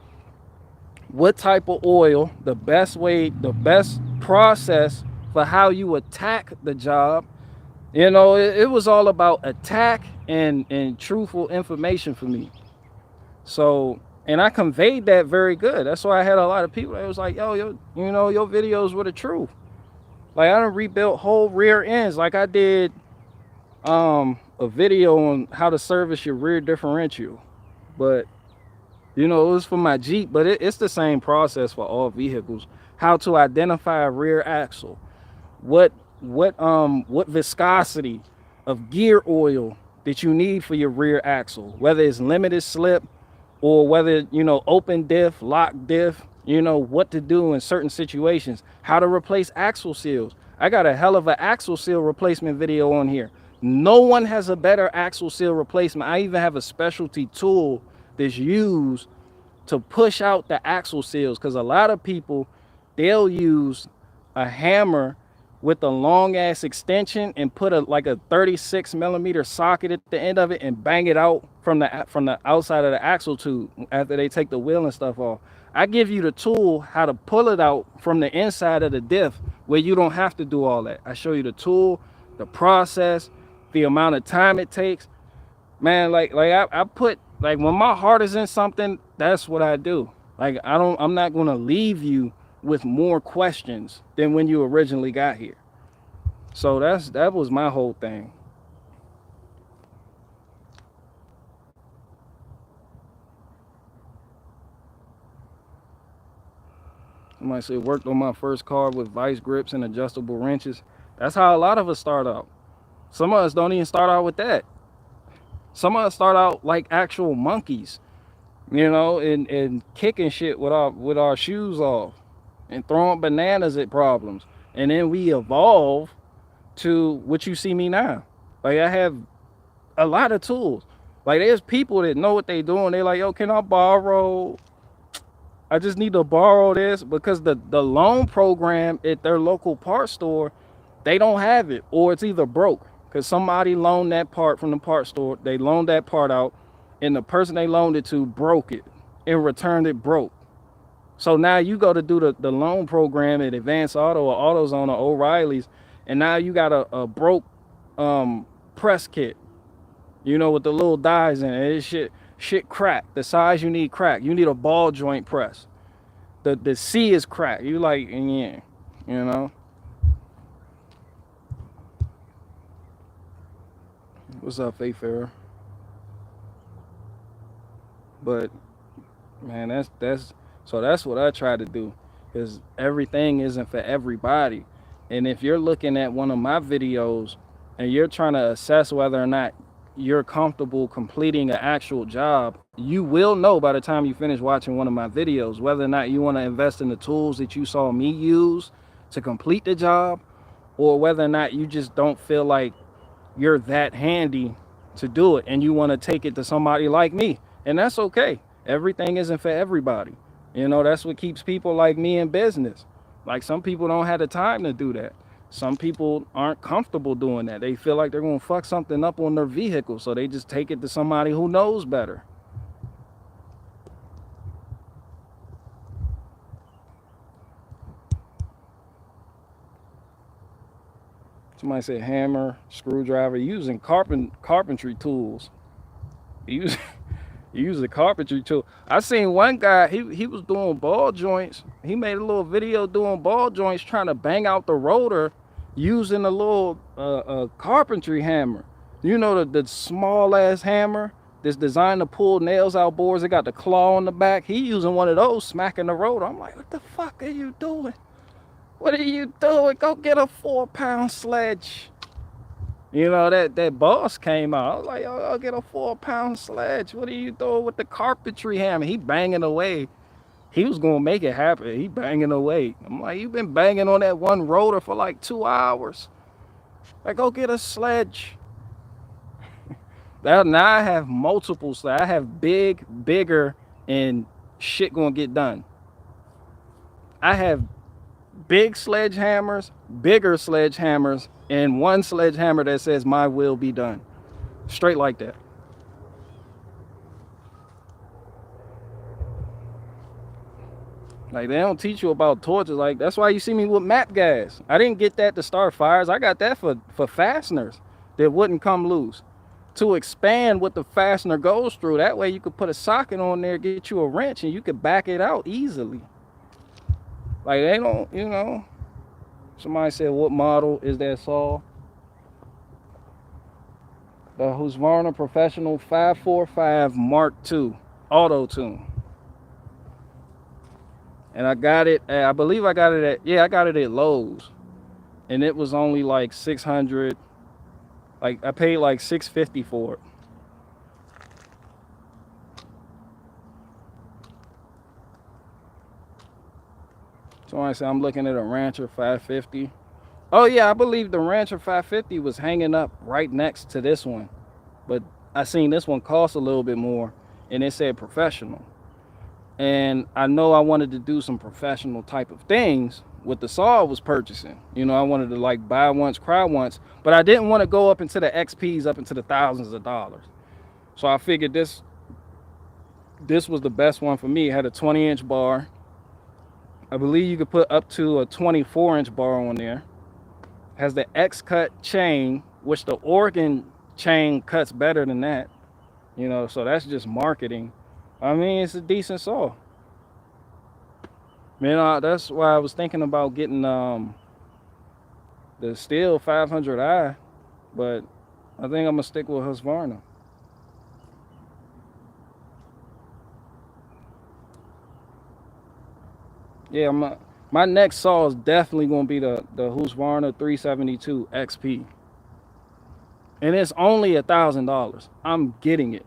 what type of oil, the best way, the best process for how you attack the job. You know, it was all about attack and truthful information for me. So, and I conveyed that very good. That's why I had a lot of people that was like, yo, you know, your videos were the truth. Like, I done rebuilt whole rear ends. Like, I did a video on how to service your rear differential, but you know, it was for my Jeep, but it's the same process for all vehicles. How to identify a rear axle, what viscosity of gear oil that you need for your rear axle, whether it's limited slip or whether, you know, open diff, lock diff, you know, what to do in certain situations, how to replace axle seals. I got a hell of an axle seal replacement video on here. No one has a better axle seal replacement. I even have a specialty tool that's used to push out the axle seals, because a lot of people, they'll use a hammer with a long ass extension and put like a 36 millimeter socket at the end of it and bang it out from the outside of the axle tube after they take the wheel and stuff off. I give you the tool how to pull it out from the inside of the diff where you don't have to do all that. I show you the tool, the process, the amount of time it takes. Man, like I put, like, when my heart is in something, that's what I do. Like, I'm not gonna leave you with more questions than when you originally got here. So that was my whole thing. Somebody said, worked on my first car with vice grips and adjustable wrenches. That's how a lot of us start out. Some of us don't even start out with that. Some of us start out like actual monkeys, you know, and kicking shit with our shoes off and throwing bananas at problems. And then we evolve to what you see me now. Like, I have a lot of tools. Like, there's people that know what they doing. They like, yo, can I borrow? I just need to borrow this, because the loan program at their local parts store, they don't have it, or it's either broke because somebody loaned that part from the parts store. They loaned that part out, and the person they loaned it to broke it and returned it broke. So now you go to do the loan program at Advanced Auto or AutoZone or O'Reilly's, and now you got a broke press kit, you know, with the little dies in it. It's shit cracked. The size you need cracked. You need a ball joint press. The C is cracked. You like, yeah, you know. What's up, Faithfarer? But man, that's what I try to do, because everything isn't for everybody. And if you're looking at one of my videos and you're trying to assess whether or not you're comfortable completing an actual job, you will know by the time you finish watching one of my videos whether or not you want to invest in the tools that you saw me use to complete the job, or whether or not you just don't feel like you're that handy to do it and you want to take it to somebody like me. And that's okay. Everything isn't for everybody. You know, that's what keeps people like me in business. Like, some people don't have the time to do that. Some people aren't comfortable doing that. They feel like they're going to fuck something up on their vehicle, so they just take it to somebody who knows better. Somebody said hammer, screwdriver, using carpentry tools. Use a carpentry tool. I seen one guy, he was doing ball joints. He made a little video doing ball joints, trying to bang out the rotor using a little carpentry hammer. You know, the small ass hammer that's designed to pull nails out boards. It got the claw on the back. He using one of those, smacking the rotor. I'm like, what the fuck are you doing? What are you doing? Go get a 4-pound sledge. You know, that boss came out. I was like, I'll get a 4-pound sledge. What are you doing with the carpentry hammer? He banging away. He was going to make it happen. He banging away. I'm like, you've been banging on that one rotor for like 2 hours. Like, go get a sledge. Now I have multiple sledges. I have bigger, and shit going to get done. I have big sledgehammers, bigger sledgehammers, and one sledgehammer that says my will be done. Straight like that. Like, they don't teach you about torches. Like, that's why you see me with map gas. I didn't get that to start fires. I got that for fasteners that wouldn't come loose, to expand what the fastener goes through. That way you could put a socket on there, get you a wrench, and you could back it out easily. Like, they don't, you know. Somebody said, what model is that saw? The Husqvarna Professional 545 Mark II Auto Tune. And I got it, I believe I got it at, yeah, I got it at Lowe's. And it was only like 600, like I paid like $650 for it. Somebody said, I'm looking at a Rancher 550. Oh yeah, I believe the Rancher 550 was hanging up right next to this one. But I seen this one cost a little bit more, and it said professional. And I know I wanted to do some professional type of things with the saw I was purchasing. You know, I wanted to like buy once, cry once, but I didn't want to go up into the XPs, up into the thousands of dollars. So I figured this was the best one for me. It had a 20-inch bar. I believe you could put up to a 24-inch bar on there. Has the X-cut chain, which the Oregon chain cuts better than that. You know, so that's just marketing. I mean, it's a decent saw. You know, that's why I was thinking about getting the Stihl 500i, but I think I'm gonna stick with Husqvarna. Yeah, my next saw is definitely gonna be the Husqvarna 372 XP, and it's only $1,000. I'm getting it.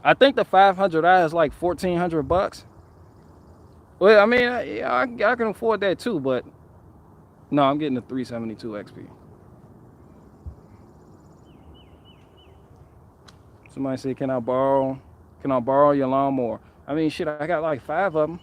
I think the 500i is like $1,400. Well, I mean, I can afford that too, but no, I'm getting the 372 XP. Somebody said, can I borrow your lawnmower? I mean, shit, I got like 5 of them.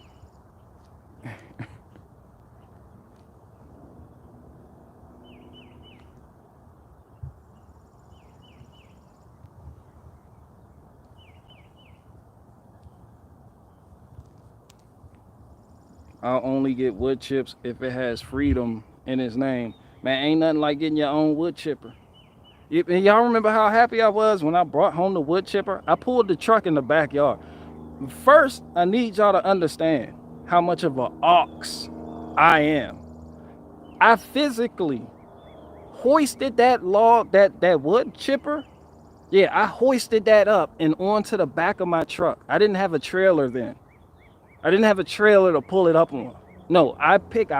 I'll only get wood chips if it has freedom in its name. Man, ain't nothing like getting your own wood chipper. Y'all remember how happy I was when I brought home the wood chipper? I pulled the truck in the backyard. First, I need y'all to understand how much of an ox I am. I physically hoisted that log, that wood chipper. Yeah, I hoisted that up and onto the back of my truck. I didn't have a trailer then. I didn't have a trailer to pull it up on. No, I picked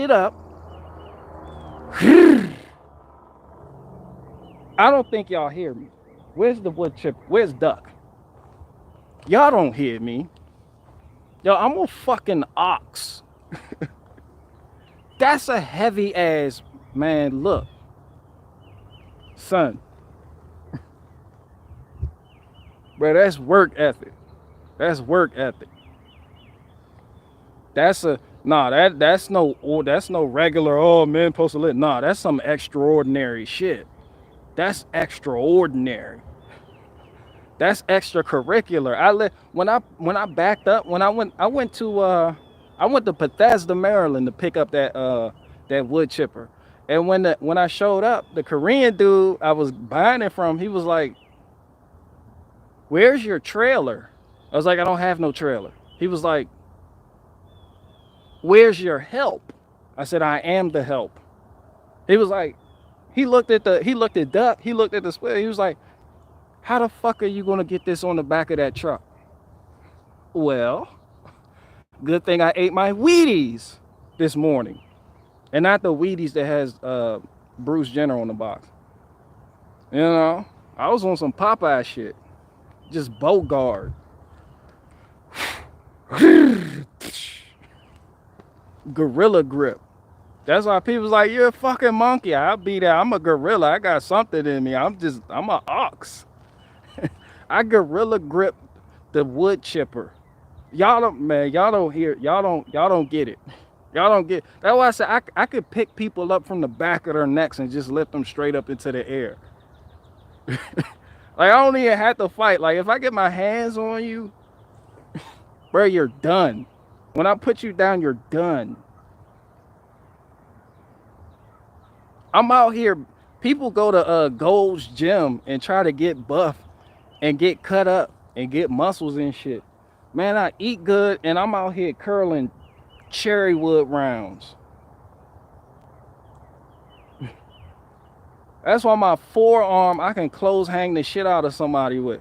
it up. I don't think y'all hear me. Where's the wood chipper? Where's Duck? Y'all don't hear me. Yo, I'm a fucking ox. That's a heavy ass, man, look. Son. Bro, that's work ethic. That's work ethic. That's no regular, oh man, supposed to live. Nah, that's some extraordinary shit. That's extraordinary. That's extracurricular. When I backed up, I went to Bethesda, Maryland to pick up that wood chipper. And when I showed up, the Korean dude I was buying it from, he was like, "Where's your trailer?" I was like, "I don't have no trailer." He was like, "Where's your help?" I said, "I am the help." He was like, he looked at Duck, he looked at the split, he was like, "How the fuck are you gonna get this on the back of that truck?" Well, good thing I ate my Wheaties this morning. And not the Wheaties that has Bruce Jenner on the box. You know, I was on some Popeye shit. Just Bogart. Gorilla grip. That's why people's like, "You're a fucking monkey." I'll be there. I'm a gorilla. I got something in me. I'm an ox. I gorilla grip the wood chipper. Y'all don't hear, y'all don't get it. Y'all don't get. That's why I said I could pick people up from the back of their necks and just lift them straight up into the air. Like, I don't even have to fight. Like, if I get my hands on you, bro, you're done. When I put you down, you're done. I'm out here. People go to Gold's Gym and try to get buff and get cut up and get muscles and shit. Man, I eat good and I'm out here curling cherry wood rounds. That's why my forearm, I can close hang the shit out of somebody with.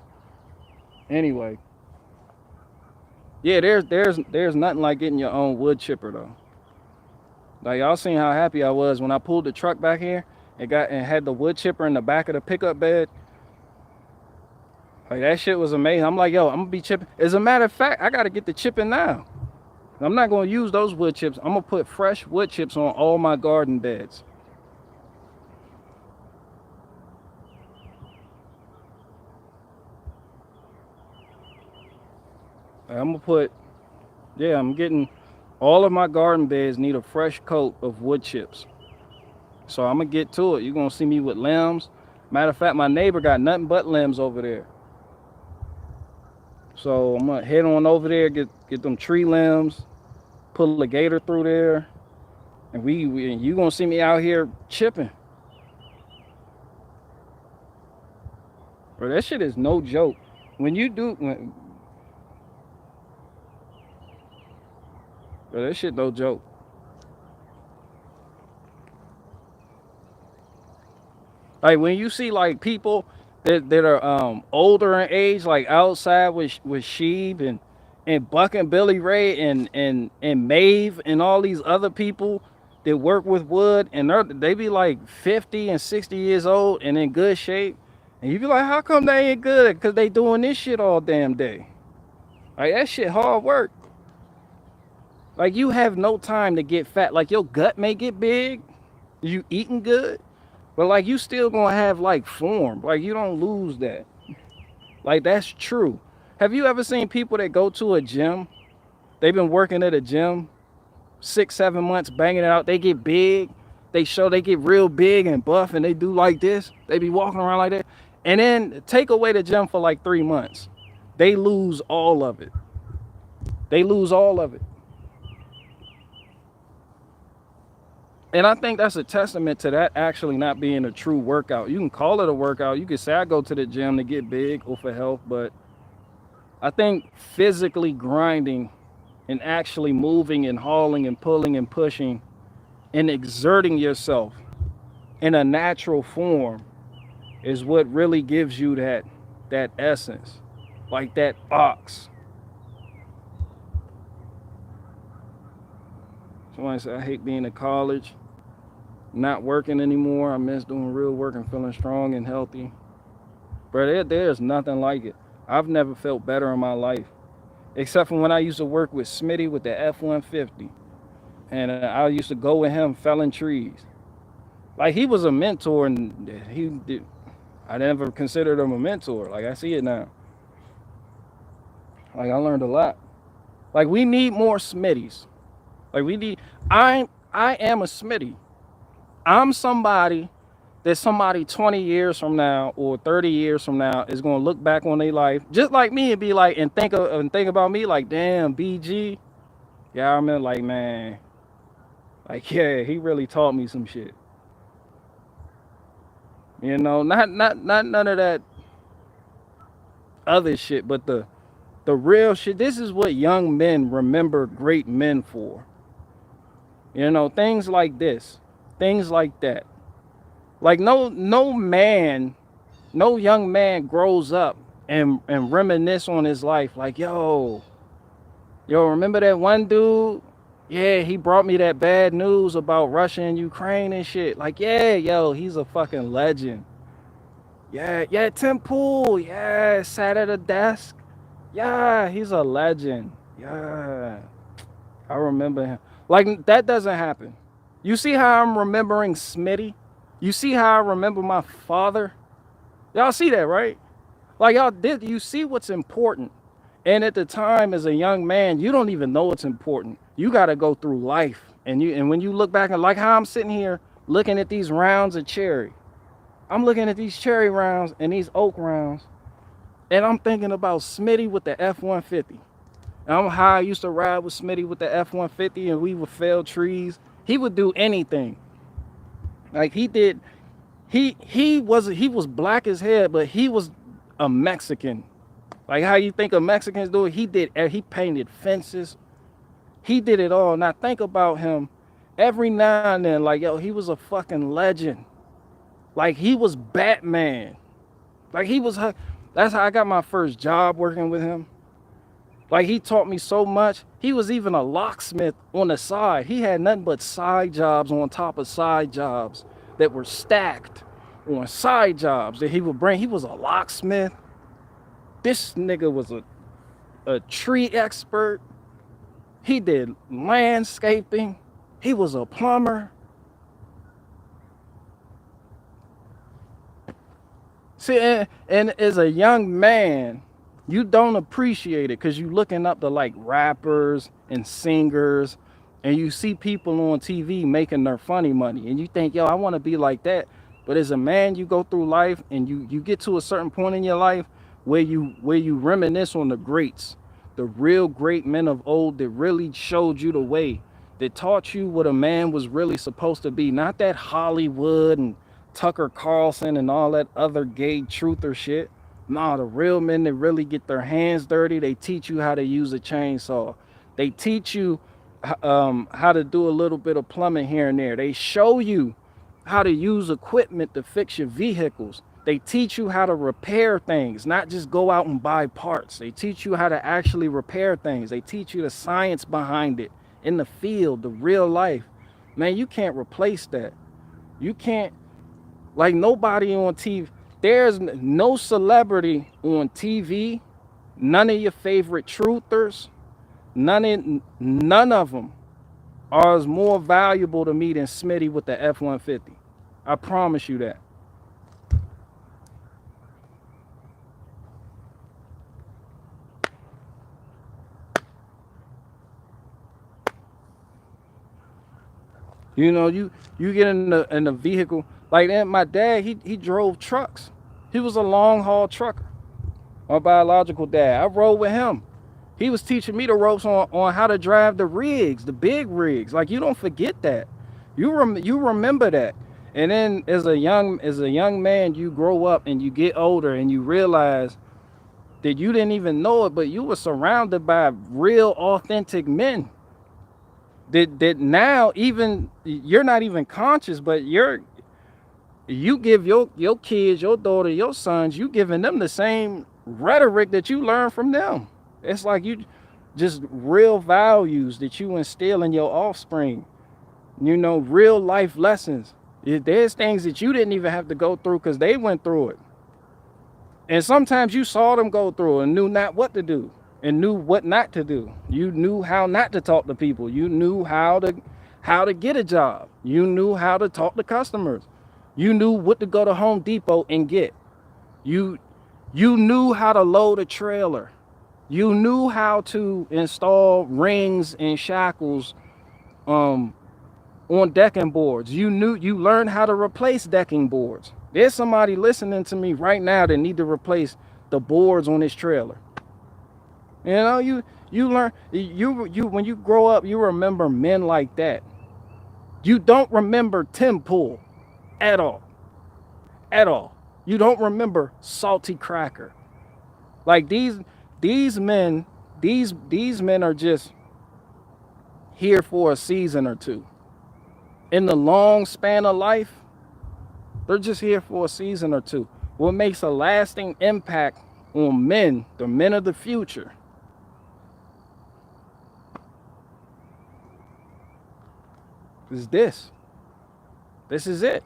Anyway. Yeah, there's nothing like getting your own wood chipper though. Like, y'all seen how happy I was when I pulled the truck back here and had the wood chipper in the back of the pickup bed. Like, that shit was amazing. I'm like, yo, I'm gonna be chipping. As a matter of fact, I gotta get the chipping now. I'm not gonna use those wood chips. I'm gonna put fresh wood chips on all my garden beds. I'm getting, all of my garden beds need a fresh coat of wood chips. So I'm gonna get to it. You're gonna see me with limbs. Matter of fact, my neighbor got nothing but limbs over there. So I'm gonna head on over there, get them tree limbs, pull a gator through there, and you gonna see me out here chipping. Bro, that shit is no joke. Bro, that shit no joke. Like, when you see like people that are older in age, like outside with Sheeb and Buck and Billy Ray and Maeve and all these other people that work with wood, and they be like 50 and 60 years old and in good shape, and you be like, how come they ain't good? Because they doing this shit all damn day. Like, that shit hard work. Like, you have no time to get fat. Like, your gut may get big, you eating good, but like, you still gonna have like form. Like, you don't lose that. Like, that's true. Have you ever seen people that go to a gym? They've been working at a gym 6, 7 months, banging it out. They get big. They get real big and buff, and they do like this. They be walking around like that. And then take away the gym for like 3 months. They lose all of it. They lose all of it. And I think that's a testament to that actually not being a true workout. You can call it a workout. You can say I go to the gym to get big or for health, but I think physically grinding and actually moving and hauling and pulling and pushing and exerting yourself in a natural form is what really gives you that essence, like that ox. Somebody said, I hate being in college, not working anymore. I miss doing real work and feeling strong and healthy. But there's nothing like it. I've never felt better in my life, except for when I used to work with Smitty with the F-150. And I used to go with him felling trees. Like, he was a mentor, and I never considered him a mentor. Like, I see it now. Like, I learned a lot. Like, we need more Smitties. Like, I am a Smitty. I'm somebody that somebody 20 years from now or 30 years from now is going to look back on their life just like me and be like, and think about me like, damn, BG. Yeah, I remember, like, man, like, yeah, he really taught me some shit. You know, not none of that other shit, but the real shit. This is what young men remember great men for. You know, things like this, things like that. Like, no young man grows up and reminisce on his life like, yo, remember that one dude? Yeah, he brought me that bad news about Russia and Ukraine and shit. Like, yeah, yo, he's a fucking legend. Yeah, Tim Pool. Yeah, sat at a desk. Yeah, he's a legend. Yeah, I remember him. Like, that doesn't happen. You see how I'm remembering Smitty? You see how I remember my father? Y'all see that, right? Like, you see what's important. And at the time, as a young man, you don't even know what's important. You got to go through life. And when you look back, and like how I'm sitting here looking at these rounds of cherry. I'm looking at these cherry rounds and these oak rounds. And I'm thinking about Smitty with the F-150. And how I used to ride with Smitty with the F-150, and we would fell trees. He would do anything. Like, he did. He was black as hell, but he was a Mexican. Like how you think of Mexicans do it, he painted fences. He did it all. And I think about him every now and then, like, yo, he was a fucking legend. Like, he was Batman. Like, that's how I got my first job, working with him. Like, he taught me so much. He was even a locksmith on the side. He had nothing but side jobs on top of side jobs that were stacked on side jobs that he would bring. He was a locksmith. This nigga was a tree expert. He did landscaping. He was a plumber. See, and as a young man, you don't appreciate it because you're looking up to like rappers and singers, and you see people on TV making their funny money, and you think, yo, I want to be like that. But as a man, you go through life and you get to a certain point in your life where you reminisce on the greats, the real great men of old that really showed you the way, that taught you what a man was really supposed to be, not that Hollywood and Tucker Carlson and all that other gay truther shit. Nah, the real men that really get their hands dirty, they teach you how to use a chainsaw. They teach you how to do a little bit of plumbing here and there. They show you how to use equipment to fix your vehicles. They teach you how to repair things, not just go out and buy parts. They teach you how to actually repair things. They teach you the science behind it in the field, the real life. Man, you can't replace that. You can't, like, nobody on TV. There's no celebrity on TV, none of your favorite truthers, none of them are as more valuable to me than Smitty with the F-150. I promise you that. You know, you get in the vehicle. Like that, my dad, he drove trucks. He was a long haul trucker. My biological dad. I rode with him. He was teaching me the ropes on how to drive the rigs, the big rigs. Like, you don't forget that. You remember that. And then as a young man, you grow up and you get older and you realize that you didn't even know it, but you were surrounded by real authentic men. That now even you're not even conscious, but you give your kids, your daughter, your sons, you giving them the same rhetoric that you learn from them. It's like you just real values that you instill in your offspring. You know, real life lessons. There's things that you didn't even have to go through because they went through it. And sometimes you saw them go through and knew not what to do and knew what not to do. You knew how not to talk to people. You knew how to get a job. You knew how to talk to customers. You knew what to go to Home Depot and get. You knew how to load a trailer. You knew how to install rings and shackles on decking boards. You learned how to replace decking boards. There's somebody listening to me right now that need to replace the boards on this trailer. You know, you learn, when you grow up, you remember men like that. You don't remember Tim Pool at all. At all. You don't remember Salty Cracker. Like these men are just here for a season or two. In the long span of life, they're just here for a season or two. What makes a lasting impact on men, the men of the future, is this. This is it.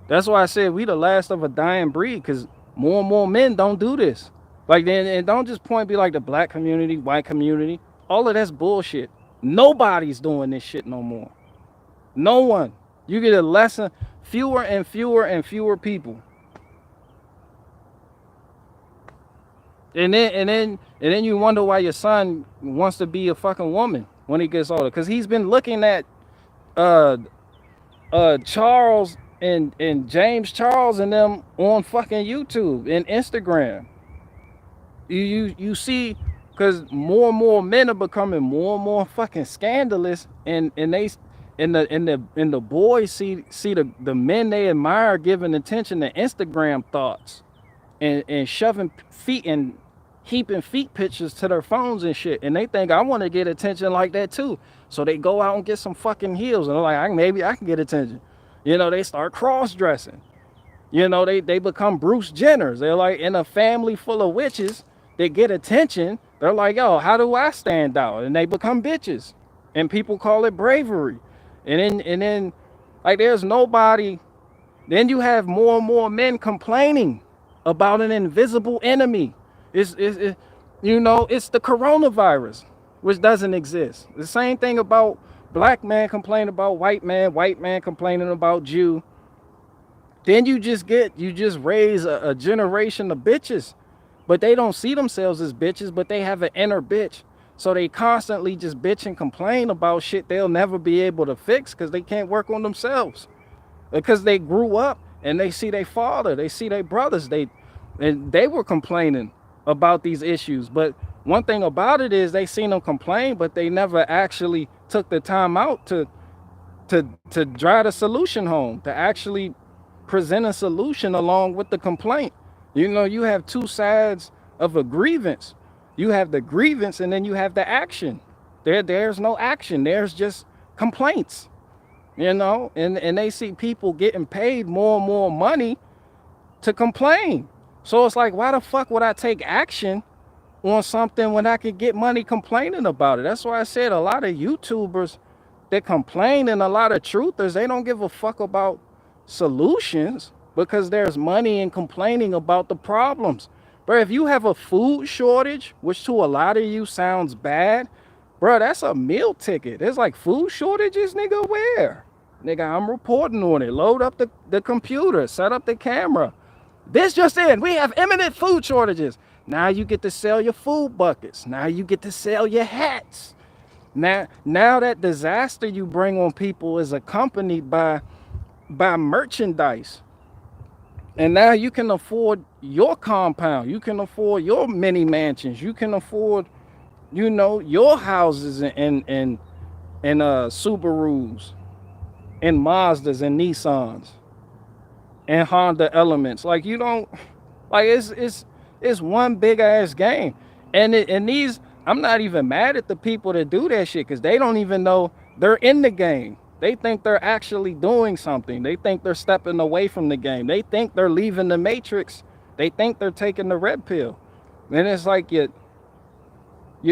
That's why I said we the last of a dying breed, because more and more men don't do this. Like, and don't just point be like the black community, white community. All of that's bullshit. Nobody's doing this shit no more. No one. You get a lesson, fewer and fewer and fewer people. And then you wonder why your son wants to be a fucking woman when he gets older, because he's been looking at Charles and James Charles and them on fucking YouTube and Instagram. You see, because more and more men are becoming more and more fucking scandalous, and the boys see the men they admire giving attention to Instagram thoughts and shoving feet and heaping feet pictures to their phones and shit, and they think I want to get attention like that too. So they go out and get some fucking heels, and they're like, maybe I can get attention. You know, they start cross-dressing. You know, they become Bruce Jenners. They're like in a family full of witches. They get attention. They're like, yo, how do I stand out? And they become bitches. And people call it bravery. And then like, there's nobody. Then you have more and more men complaining about an invisible enemy. It's you know, it's the coronavirus, which doesn't exist. The same thing about black man complaining about white man complaining about Jew. Then you just raise a generation of bitches, but they don't see themselves as bitches, but they have an inner bitch. So they constantly just bitch and complain about shit they'll never be able to fix because they can't work on themselves. Because they grew up and they see their father, they see their brothers, and they were complaining about these issues. But one thing about it is they seen them complain, but they never actually took the time out to drive the solution home, to actually present a solution along with the complaint. You know, you have two sides of a grievance. You have the grievance and then you have the action. There's no action. There's just complaints. You know, and they see people getting paid more and more money to complain. So it's like, why the fuck would I take action on something when I could get money complaining about it? That's why I said a lot of YouTubers that complain, and a lot of truthers, they don't give a fuck about solutions because there's money in complaining about the problems. Bro, if you have a food shortage, which to a lot of you sounds bad, bro, that's a meal ticket. There's like food shortages, nigga, where? Nigga, I'm reporting on it. Load up the computer, set up the camera. This just in, we have imminent food shortages. Now you get to sell your food buckets. Now you get to sell your hats. Now that disaster you bring on people is accompanied by merchandise. And now you can afford your compound. You can afford your mini mansions. You can afford, your houses and Subarus and Mazdas and Nissans and Honda Elements. Like, you don't, like, it's one big ass game. And these, I'm not even mad at the people that do that shit, because they don't even know they're in the game. They think they're actually doing something. They think they're stepping away from the game. They think they're leaving the matrix. They think they're taking the red pill. And it's like you're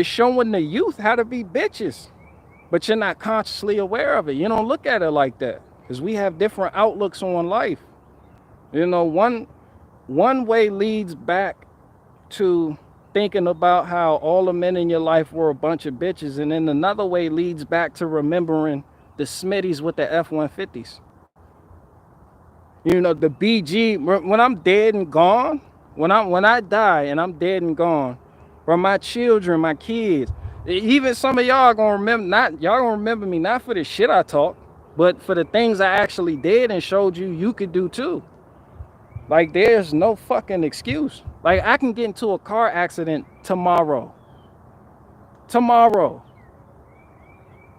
showing the youth how to be bitches, but you're not consciously aware of it. You don't look at it like that, because we have different outlooks on life. One way leads back to thinking about how all the men in your life were a bunch of bitches, and then another way leads back to remembering the Smitties with the F-150s. The BG, when I'm dead and gone, when I die and I'm dead and gone, or my children, my kids, even some of y'all gonna remember me not for the shit I talk, but for the things I actually did and showed you could do too. Like, there's no fucking excuse. Like, I can get into a car accident tomorrow.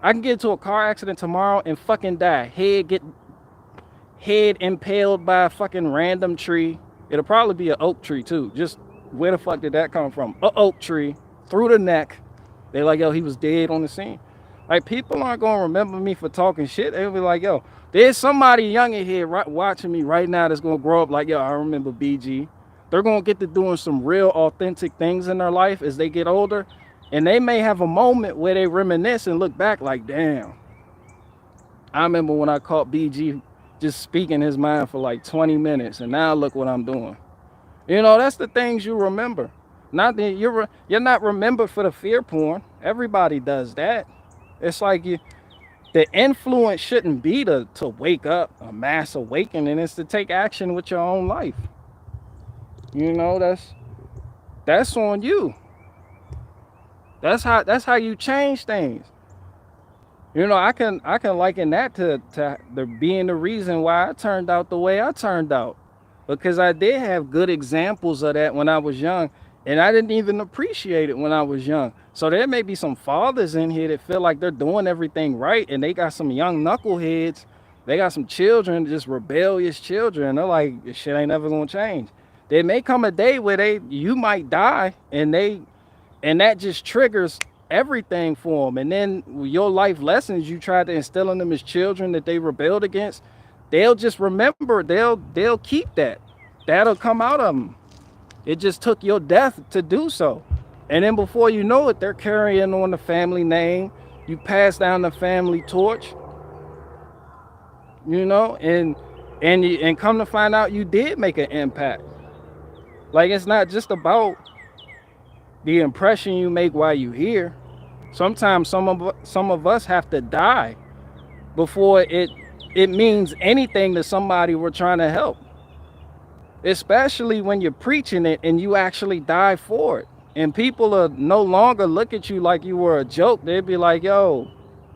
I can get into a car accident tomorrow and fucking die. Head impaled by a fucking random tree. It'll probably be an oak tree too. Just where the fuck did that come from? An oak tree through the neck. They're like, yo, he was dead on the scene. Like, people aren't gonna remember me for talking shit. They'll be like, yo, there's somebody young in here watching me right now that's gonna grow up like, yo, I remember BG. They're gonna get to doing some real authentic things in their life as they get older, and they may have a moment where they reminisce and look back like, damn, I remember when I caught BG just speaking his mind for like 20 minutes, and now look what I'm doing. That's the things you remember. Not that you're not remembered for the fear porn. Everybody does that. It's like the influence shouldn't be to wake up, a mass awakening. It's to take action with your own life. That's on you. That's how you change things. I can liken that to the being the reason why I turned out the way I turned out, because I did have good examples of that when I was young, and I didn't even appreciate it when I was young. So there may be some fathers in here that feel like they're doing everything right, and they got some young knuckleheads. They got some children, just rebellious children. They're like, this shit ain't never gonna change. There may come a day where you might die, and that just triggers everything for them. And then your life lessons you tried to instill in them as children that they rebelled against, they'll just remember. They'll keep that. That'll come out of them. It just took your death to do so. And then before you know it, they're carrying on the family name. You pass down the family torch, and come to find out you did make an impact. Like, it's not just about the impression you make while you're here. Sometimes some of us have to die before it means anything to somebody we're trying to help. Especially when you're preaching it and you actually die for it. And people are no longer look at you like you were a joke. They'd be like, yo,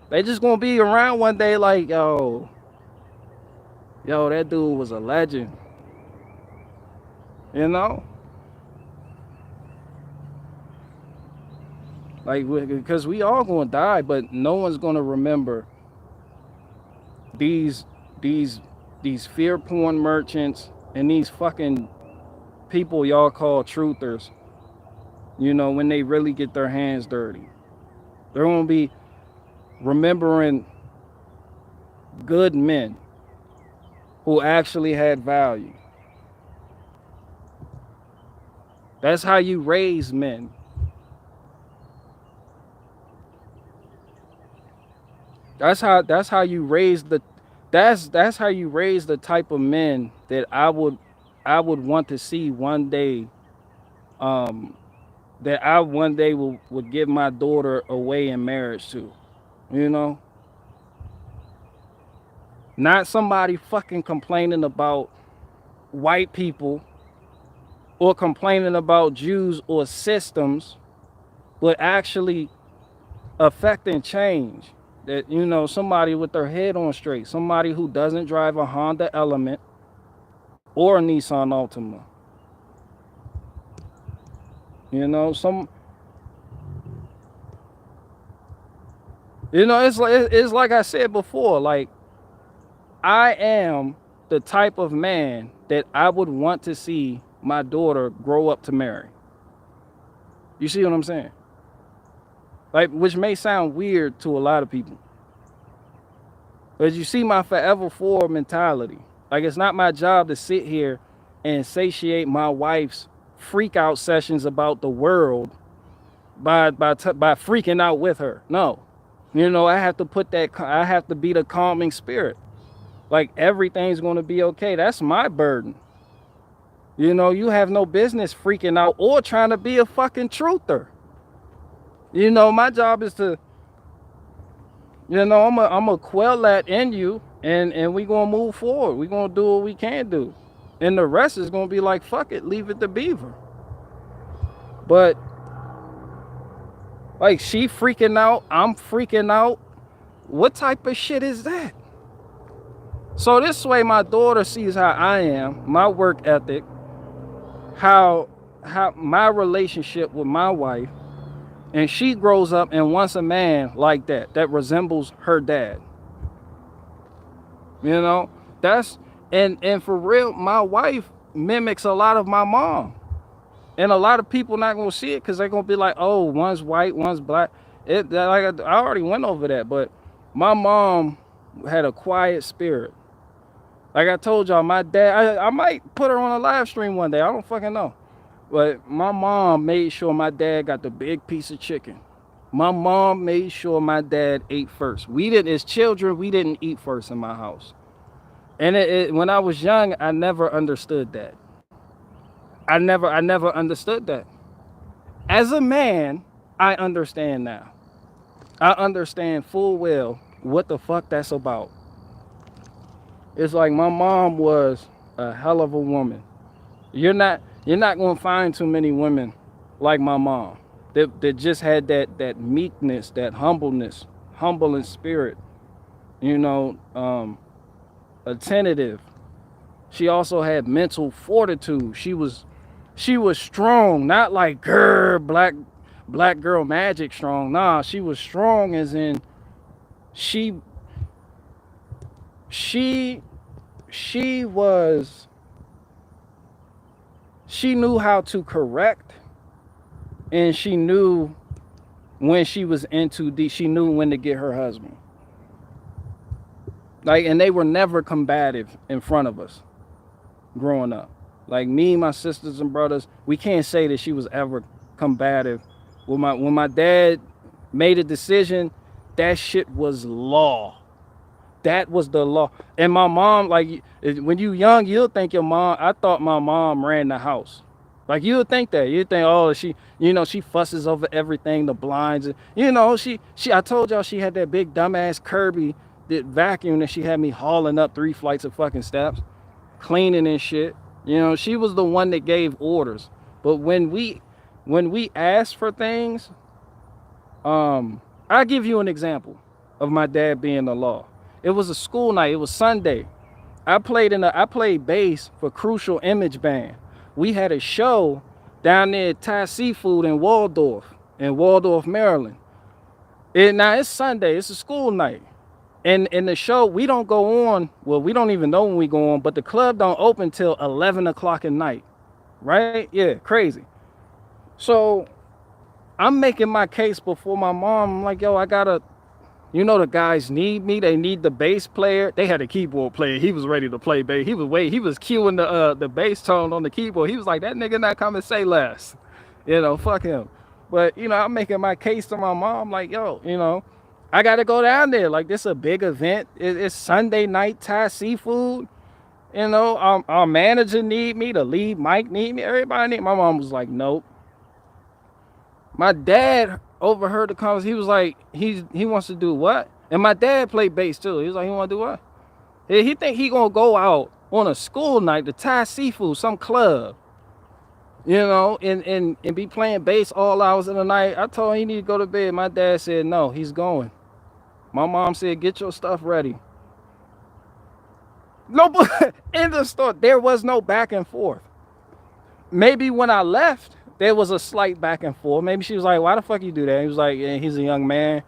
they just gonna be around one day like, yo, that dude was a legend. Like, because we all gonna die, but no one's gonna remember these fear porn merchants and these fucking people y'all call truthers, when they really get their hands dirty. They're gonna be remembering good men who actually had value. That's how you raise men. That's how you raise the type of men that I would want to see one day, that I one day would give my daughter away in marriage to. Not somebody fucking complaining about white people or complaining about Jews or systems, but actually affecting change. That, you know, somebody with their head on straight, somebody who doesn't drive a Honda Element or a Nissan Altima. You know, it's like I said before, like, I am the type of man that I would want to see my daughter grow up to marry. You see what I'm saying? Like, which may sound weird to a lot of people. But you see my forever forward mentality. Like, it's not my job to sit here and satiate my wife's freak out sessions about the world by freaking out with her. No. You know, I have to be the calming spirit. Like, everything's going to be okay. That's my burden. You know, you have no business freaking out or trying to be a fucking truther. You know, my job is to, you know, I'm a quell that in you, and we gonna move forward. We gonna do what we can do. And the rest is gonna be like, fuck it, leave it to Beaver. But, like, she freaking out, I'm freaking out. What type of shit is that? So this way my daughter sees how I am, my work ethic, how my relationship with my wife, and she grows up and wants a man like that resembles her dad. You know, that's, and for real, my wife mimics a lot of my mom. And a lot of people not gonna see it because they're gonna be like, oh, one's white, one's black. Like, I already went over that, but my mom had a quiet spirit. Like I told y'all, my dad, I might put her on a live stream one day. I don't fucking know. But my mom made sure my dad got the big piece of chicken. My mom made sure my dad ate first. We didn't, as children, we didn't eat first in my house. And when I was young, I never understood that. I never understood that. As a man, I understand now. I understand full well what the fuck that's about. It's like my mom was a hell of a woman. You're not gonna find too many women like my mom that just had that meekness, that humbleness, humble in spirit, you know, attentive. She also had mental fortitude. She was strong, not like black girl magic strong. Nah, she was strong as in she knew how to correct, and she knew when she was in too deep. She knew when to get her husband. Like, and they were never combative in front of us growing up. Like, me, my sisters and brothers, we can't say that she was ever combative. When my dad made a decision, that shit was law. That was the law. And my mom, like, when you young, you'll think your mom, I thought my mom ran the house. Like, you'll think that. You'll think, oh, she, you know, she fusses over everything, the blinds. You know, I told y'all she had that big dumbass Kirby that vacuum that she had me hauling up 3 flights of fucking steps, cleaning and shit. You know, she was the one that gave orders. But when we asked for things, I'll give you an example of my dad being the law. It was a school night. It was Sunday. I played bass for Crucial Image Band. We had a show down there at Thai Seafood in Waldorf, Maryland. Now it's Sunday. It's a school night. And in the show, we don't go on. Well, we don't even know when we go on, but the club don't open till 11 o'clock at night. Right? Yeah, crazy. So I'm making my case before my mom. I'm like, yo, I gotta, you know, the guys need me. They need the bass player. They had a keyboard player. He was ready to play bass. He was cueing the bass tone on the keyboard. He was like, that nigga not coming say less. You know, fuck him. But, you know, I'm making my case to my mom, like, yo, you know, I gotta go down there. Like, this is a big event. It's Sunday night, Thai Seafood. You know, our manager need me, the lead Mike need me, everybody need me. My mom was like, nope. My dad overheard the conversation. He was like, he wants to do what? And my dad played bass too. He was like, he want to do what? He think he gonna go out on a school night to Thai Seafood, some club, you know, and be playing bass all hours of the night. I told him he need to go to bed. My dad said no, he's going. My mom said get your stuff ready. No, but in the store there was no back and forth. Maybe when I left, there was a slight back and forth. Maybe she was like, why the fuck you do that? He was like, yeah, he's a young man.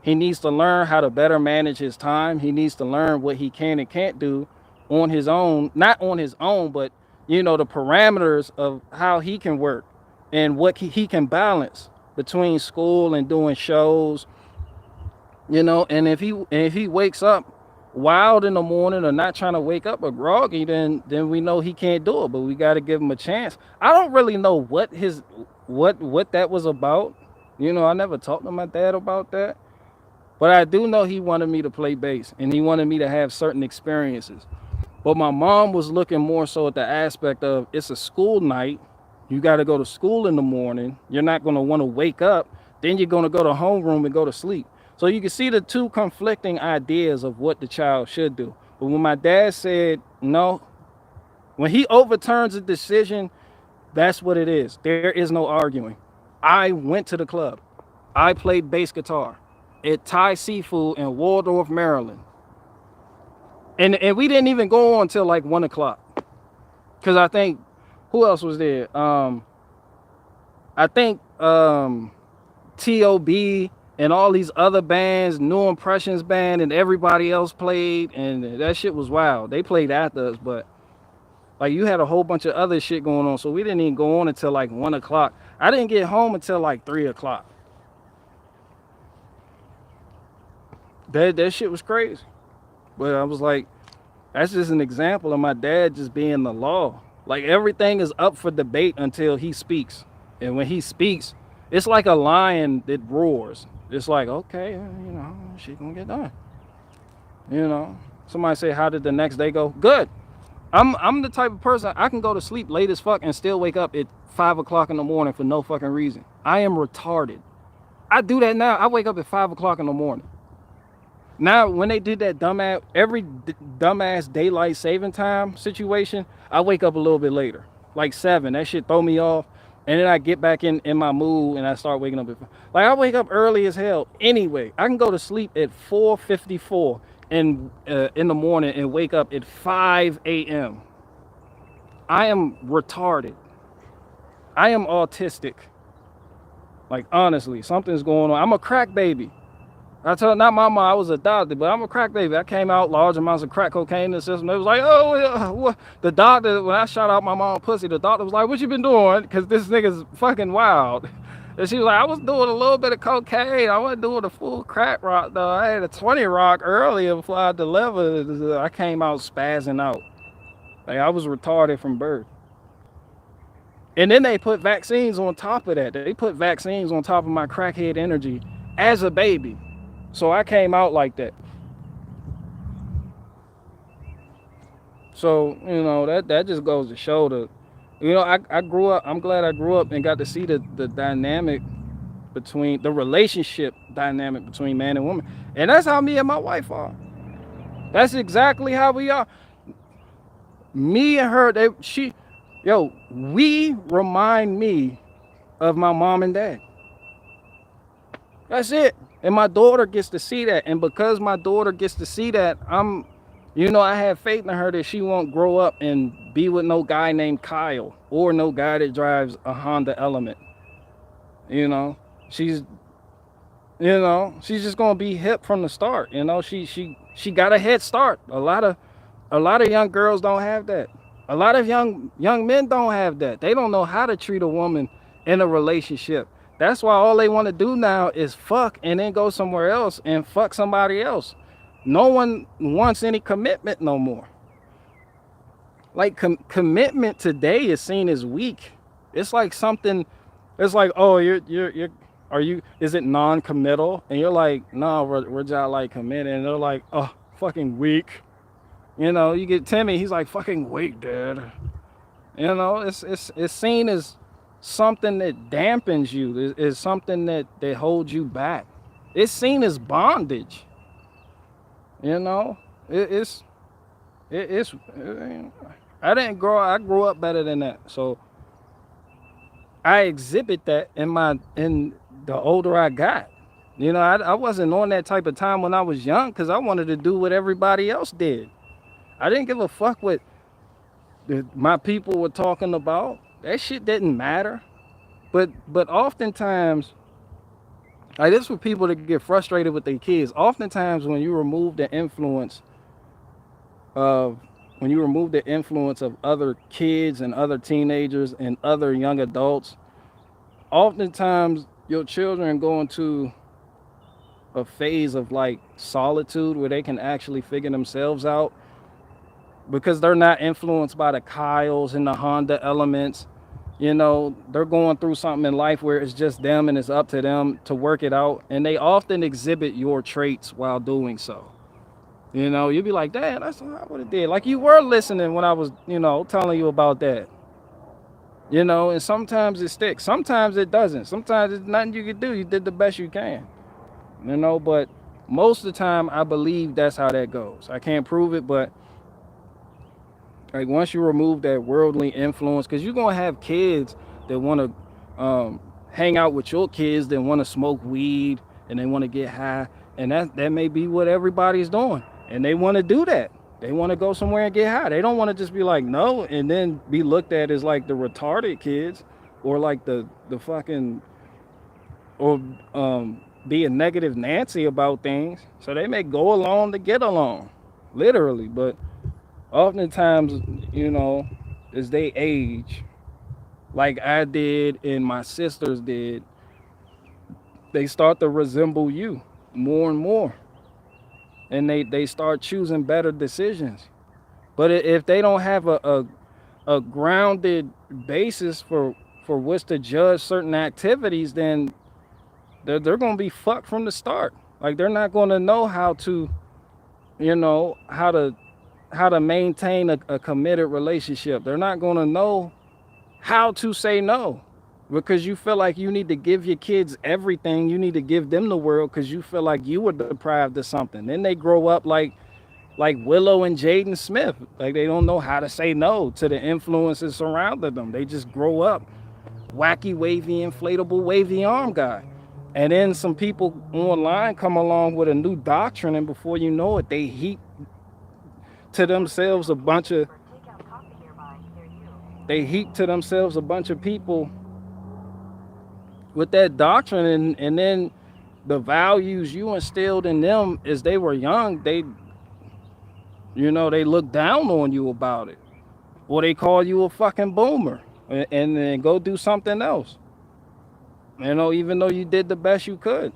He needs to learn how to better manage his time. He needs to learn what he can and can't do on his own. Not on his own, but, you know, the parameters of how he can work and what he can balance between school and doing shows, you know. And if he wakes up wild in the morning or not trying to wake up or groggy, then we know he can't do it, but we got to give him a chance. I don't really know what that was about. You know, I never talked to my dad about that, but I do know he wanted me to play bass and he wanted me to have certain experiences. But my mom was looking more so at the aspect of it's a school night. You got to go to school in the morning. You're not going to want to wake up. Then you're going to go to homeroom and go to sleep. So you can see the two conflicting ideas of what the child should do. But when my dad said no, when he overturns a decision, that's what it is. There is no arguing. I went to the club. I played bass guitar at Thai Seafood in Waldorf, Maryland. And we didn't even go on until like 1 o'clock. Because I think, who else was there? I think T.O.B. and all these other bands, New Impressions Band, and everybody else played. And that shit was wild. They played after us, but like you had a whole bunch of other shit going on. So we didn't even go on until like 1 o'clock. I didn't get home until like 3 o'clock. That shit was crazy. But I was like, that's just an example of my dad just being the law. Like everything is up for debate until he speaks. And when he speaks, it's like a lion that roars. It's like, okay, you know, shit gonna get done. You know, somebody say, how did the next day go? Good. I'm the type of person, I can go to sleep late as fuck and still wake up at 5 o'clock in the morning for no fucking reason. I am retarded. I do that now. I wake up at 5 o'clock in the morning. Now, when they did that dumbass daylight saving time situation, I wake up a little bit later, like 7. That shit throw me off. And then I get back in my mood and I start waking up. Like I wake up early as hell anyway. I can go to sleep at 4:54 in the morning and wake up at 5 a.m. I am retarded. I am autistic. Like honestly, something's going on. I'm a crack baby. I told not my mom I was adopted, but I'm a crack baby. I came out large amounts of crack cocaine in the system. It was like, oh, yeah, what? The doctor, when I shot out my mom's pussy, the doctor was like, what you been doing? Because this nigga's fucking wild. And she was like, I was doing a little bit of cocaine. I wasn't doing a full crack rock, though. I had a 20 rock earlier before I delivered. I came out spazzing out. Like, I was retarded from birth. And then they put vaccines on top of that. They put vaccines on top of my crackhead energy as a baby. So I came out like that. So, you know, that just goes to show the, you know, I grew up, I'm glad I grew up and got to see the dynamic between, the relationship dynamic between man and woman. And that's how me and my wife are. That's exactly how we are. Me and her, we remind me of my mom and dad. That's it. And my daughter gets to see that. And because my daughter gets to see that, I have faith in her that she won't grow up and be with no guy named Kyle or no guy that drives a Honda Element. You know, she's just gonna be hip from the start. You know, she got a head start. A lot of young girls don't have that. A lot of young men don't have that. They don't know how to treat a woman in a relationship. That's why all they want to do now is fuck and then go somewhere else and fuck somebody else. No one wants any commitment no more. Like commitment today is seen as weak. It's like something. It's like, oh, is it non-committal? And you're like, no, we're just like committed. And they're like, oh, fucking weak. You know, you get Timmy, he's like, fucking weak, dude. You know, it's seen as something that dampens you, is something that holds you back. It's seen as bondage. You know, it's I grew up better than that. So I exhibit that in the older I got. You know, I wasn't on that type of time when I was young because I wanted to do what everybody else did. I didn't give a fuck what my people were talking about. That shit didn't matter. But oftentimes, like this for people that get frustrated with their kids. Oftentimes, when you remove the influence of other kids and other teenagers and other young adults, oftentimes your children go into a phase of like solitude where they can actually figure themselves out because they're not influenced by the Kyles and the Honda Elements. You know, they're going through something in life where it's just them and it's up to them to work it out. And they often exhibit your traits while doing so. You know, you'll be like, Dad, that's what I would have did. Like you were listening when I was, you know, telling you about that. You know, and sometimes it sticks. Sometimes it doesn't. Sometimes it's nothing you can do. You did the best you can. You know, but most of the time I believe that's how that goes. I can't prove it, but like once you remove that worldly influence, because you're gonna have kids that want to hang out with your kids, that want to smoke weed and they want to get high, and that may be what everybody's doing, and they want to do that. They want to go somewhere and get high. They don't want to just be like no, and then be looked at as like the retarded kids, or like the fucking, or be a negative Nancy about things. So they may go along to get along, literally, but oftentimes, you know, as they age, like I did and my sisters did, they start to resemble you more and more. And they start choosing better decisions. But if they don't have a grounded basis for which to judge certain activities, then they're going to be fucked from the start. Like they're not going to know how to, you know, how to maintain a committed relationship. They're not going to know how to say no because you feel like you need to give your kids everything. You need to give them the world because you feel like you were deprived of something. Then they grow up like Willow and Jaden Smith. Like they don't know how to say no to the influences surrounding them. They just grow up wacky, wavy, inflatable, wavy arm guy. And then some people online come along with a new doctrine, and before you know it, they heap to themselves a bunch of people with that doctrine, and then the values you instilled in them as they were young, they, you know, they look down on you about it, or they call you a fucking boomer, and then go do something else, you know, even though you did the best you could.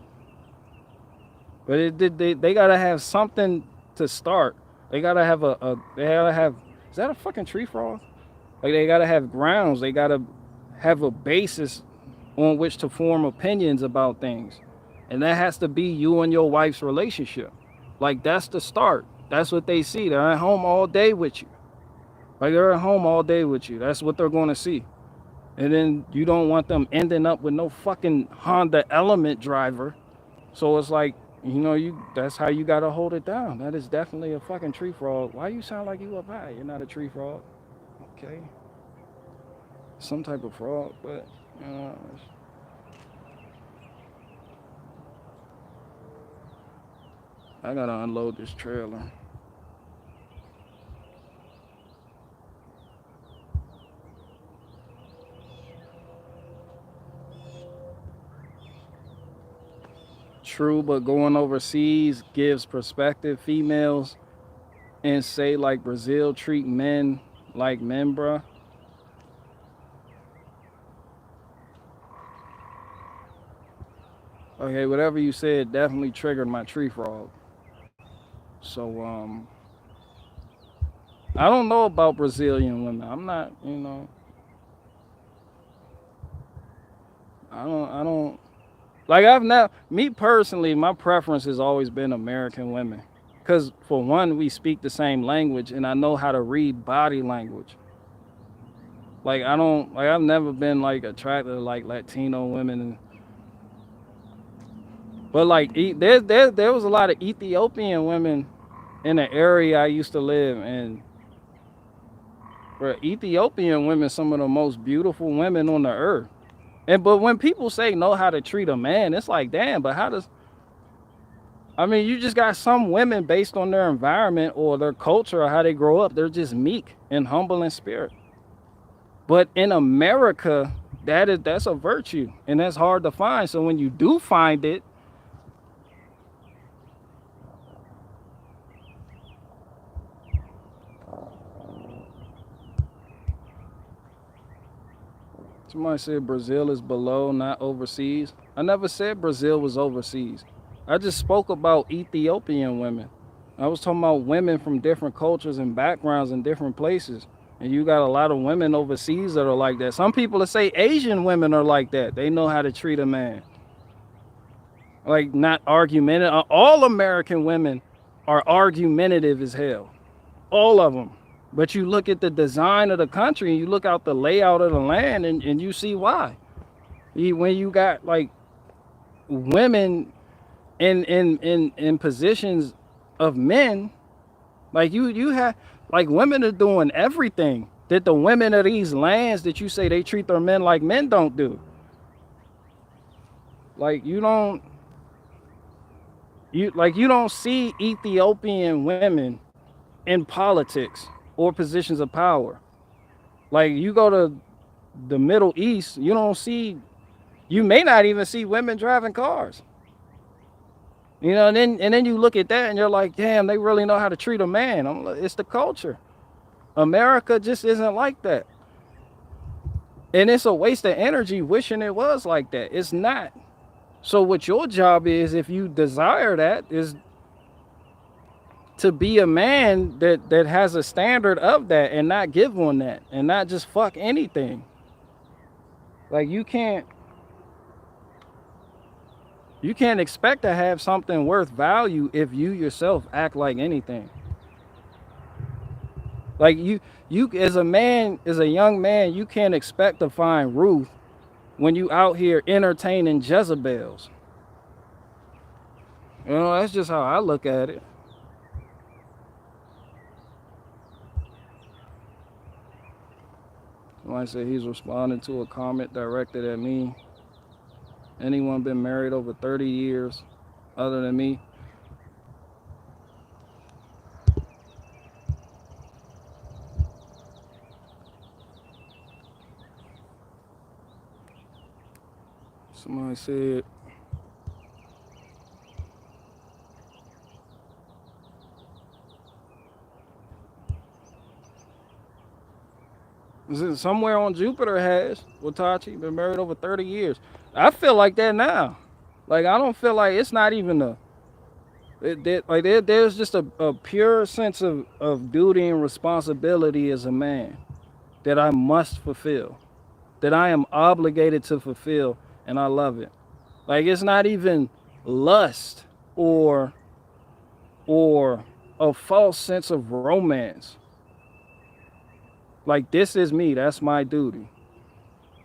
But they gotta have something to start. They gotta have is that a fucking tree frog? Like they gotta have grounds. They gotta have a basis on which to form opinions about things. And that has to be you and your wife's relationship. Like that's the start. That's what they see. They're at home all day with you. Like they're at home all day with you. That's what they're gonna see. And then you don't want them ending up with no fucking Honda Element driver. So it's like, you know, that's how you gotta hold it down. That is definitely a fucking tree frog. Why you sound like you up high? You're not a tree frog. Okay. Some type of frog, but I gotta unload this trailer. True, but going overseas gives perspective. Females and say like Brazil treat men like men, bruh. Okay, whatever you said definitely triggered my tree frog. So I don't know about Brazilian women. I'm not, you know, I don't like I've never, me personally, my preference has always been American women. Cause for one, we speak the same language and I know how to read body language. Like I've never been like attracted to like Latino women, but like there was a lot of Ethiopian women in the area I used to live in. For Ethiopian women, some of the most beautiful women on the earth. But when people say know how to treat a man, it's like, damn, but how does, I mean, you just got some women based on their environment or their culture or how they grow up, they're just meek and humble in spirit. But in America, that's a virtue, and that's hard to find. So when you do find it, somebody said Brazil is below, not overseas. I never said Brazil was overseas. I just spoke about Ethiopian women. I was talking about women from different cultures and backgrounds in different places. And you got a lot of women overseas that are like that. Some people that say Asian women are like that. They know how to treat a man. Like, not argumentative. All American women are argumentative as hell. All of them. But you look at the design of the country and you look out the layout of the land and you see why. When you got like women in positions of men, like you have, like, women are doing everything that the women of these lands that you say they treat their men like men don't do. Like you don't see Ethiopian women in politics or positions of power. Like you go to the Middle East, you may not even see women driving cars. You know, and then you look at that and you're like, damn, they really know how to treat a man. It's the culture. America just isn't like that. And it's a waste of energy wishing it was like that. It's not. So what your job is, if you desire that, is to be a man that has a standard of that and not give on that and not just fuck anything. Like you can't expect to have something worth value if you yourself act like anything. Like you as a man, as a young man, you can't expect to find Ruth when you out here entertaining Jezebels. You know, that's just how I look at it. Somebody said he's responding to a comment directed at me. Anyone been married over 30 years other than me? Somebody said, is it somewhere on Jupiter has Watachi been married over 30 years? I feel like that now. Like I don't feel like it's not even there's just a pure sense of duty and responsibility as a man that I must fulfill, that I am obligated to fulfill, and I love it. Like it's not even lust or a false sense of romance. Like this is me, that's my duty.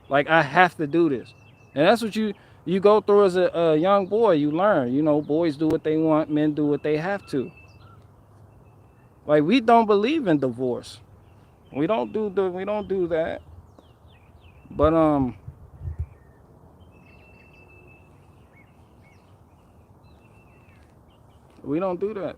Like I have to do this. And that's what you go through as a young boy. You learn, you know, boys do what they want, men do what they have to. Like we don't believe in divorce. We don't do that. But we don't do that.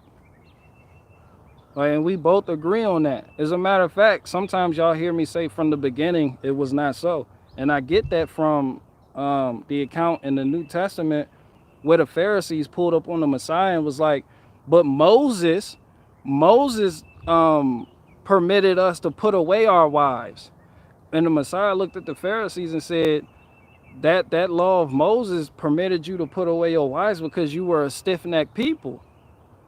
Like, and we both agree on that. As a matter of fact, sometimes y'all hear me say from the beginning it was not so. And I get that from the account in the New Testament where the Pharisees pulled up on the Messiah and was like, but Moses permitted us to put away our wives. And the Messiah looked at the Pharisees and said, that law of Moses permitted you to put away your wives because you were a stiff-necked people.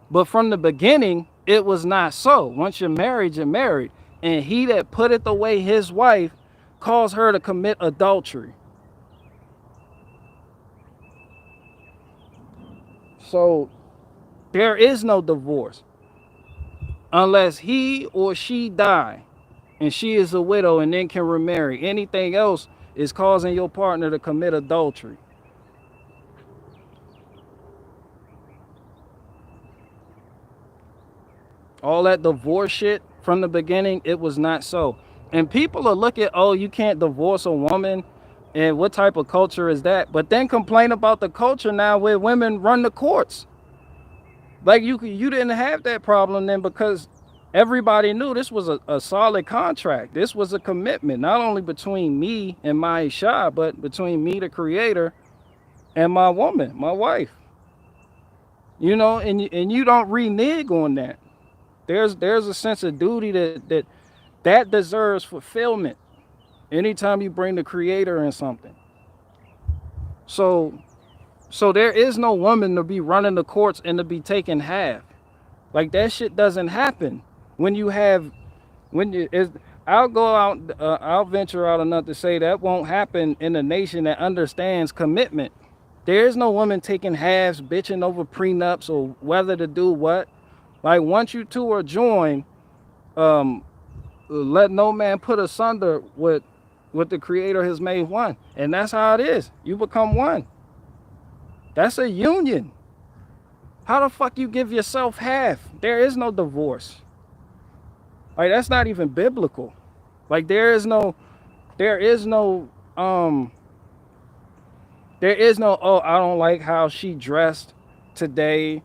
But from the beginning, it was not so. Once you're married, you're married. And he that putteth away his wife caused her to commit adultery. So there is no divorce unless he or she die and she is a widow and then can remarry. Anything else is causing your partner to commit adultery. All that divorce shit from the beginning, it was not so. And people are looking, oh, you can't divorce a woman And what type of culture is that? But then complain about the culture now where women run the courts. Like you didn't have that problem then because everybody knew this was a solid contract. This was a commitment, not only between me and my Isha, but between me, the creator, and my woman, my wife. You know, and you don't renege on that. There's a sense of duty that deserves fulfillment anytime you bring the creator in something. So there is no woman to be running the courts and to be taking half. Like that shit doesn't happen when you have when you is I'll go out I'll venture out enough to say that won't happen in a nation that understands commitment. There is no woman taking halves, bitching over prenups or whether to do what. Like once you two are joined, let no man put asunder what the creator has made one. And that's how it is. You become one. That's a union. How the fuck you give yourself half? There is no divorce. Like that's not even biblical. Like there is no oh, I don't like how she dressed today,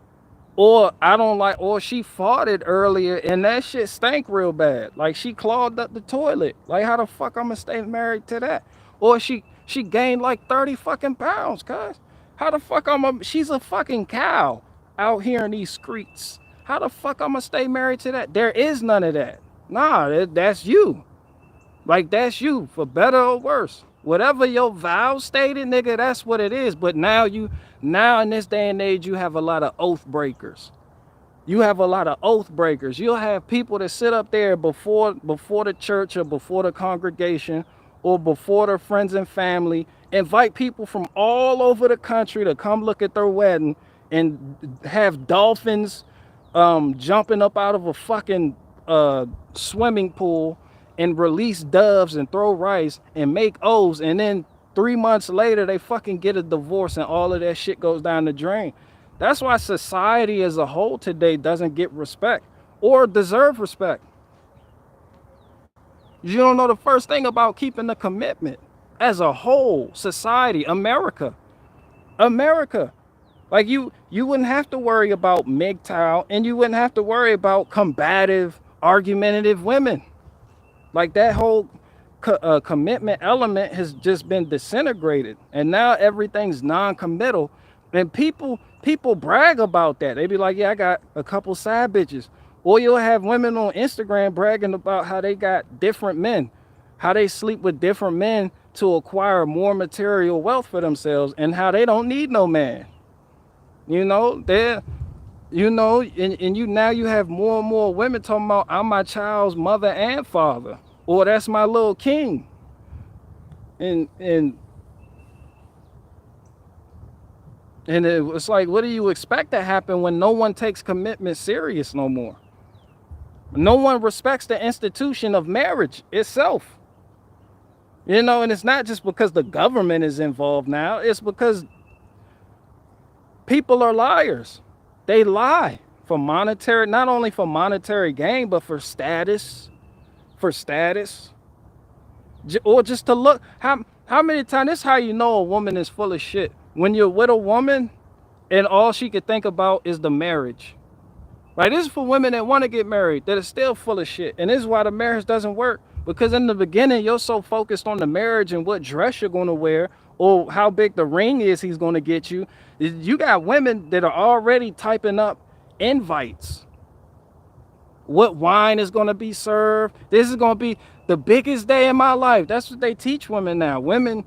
or I don't like, or she farted earlier and that shit stank real bad. Like she clogged up the toilet. Like how the fuck I'm gonna stay married to that? Or she gained like 30 fucking pounds, cuz. How the fuck she's a fucking cow out here in these streets. How the fuck I'm gonna stay married to that? There is none of that. Nah, that's you. Like that's you, for better or worse. Whatever your vows stated, nigga, that's what it is. But now in this day and age, you have a lot of oath breakers. You have a lot of oath breakers. You'll have people that sit up there before the church or before the congregation or before their friends and family, invite people from all over the country to come look at their wedding and have dolphins jumping up out of a fucking swimming pool and release doves and throw rice and make O's, and then 3 months later they fucking get a divorce and all of that shit goes down the drain. That's why society as a whole today doesn't get respect or deserve respect. You don't know the first thing about keeping the commitment as a whole, society, America. Like you wouldn't have to worry about MGTOW, and you wouldn't have to worry about combative, argumentative women. Like that whole commitment element has just been disintegrated, and now everything's non-committal. And people brag about that. They be like, yeah, I got a couple side bitches. Or you'll have women on Instagram bragging about how they got different men, how they sleep with different men to acquire more material wealth for themselves, and how they don't need no man. You know, now you have more and more women talking about I'm my child's mother and father, or that's my little king. And it's like, what do you expect to happen when no one takes commitment serious no more? No one respects the institution of marriage itself. You know, and it's not just because the government is involved now, it's because people are liars. They lie for monetary, not only for monetary gain, but for status, or just to look. How many times, this is how you know a woman is full of shit. When you're with a woman and all she could think about is the marriage. Like, this is for women that want to get married, that are still full of shit. And this is why the marriage doesn't work. Because in the beginning, you're so focused on the marriage and what dress you're going to wear, or how big the ring is he's going to get you. You got women that are already typing up invites. What wine is going to be served. This is going to be the biggest day in my life. That's what they teach women now. Women,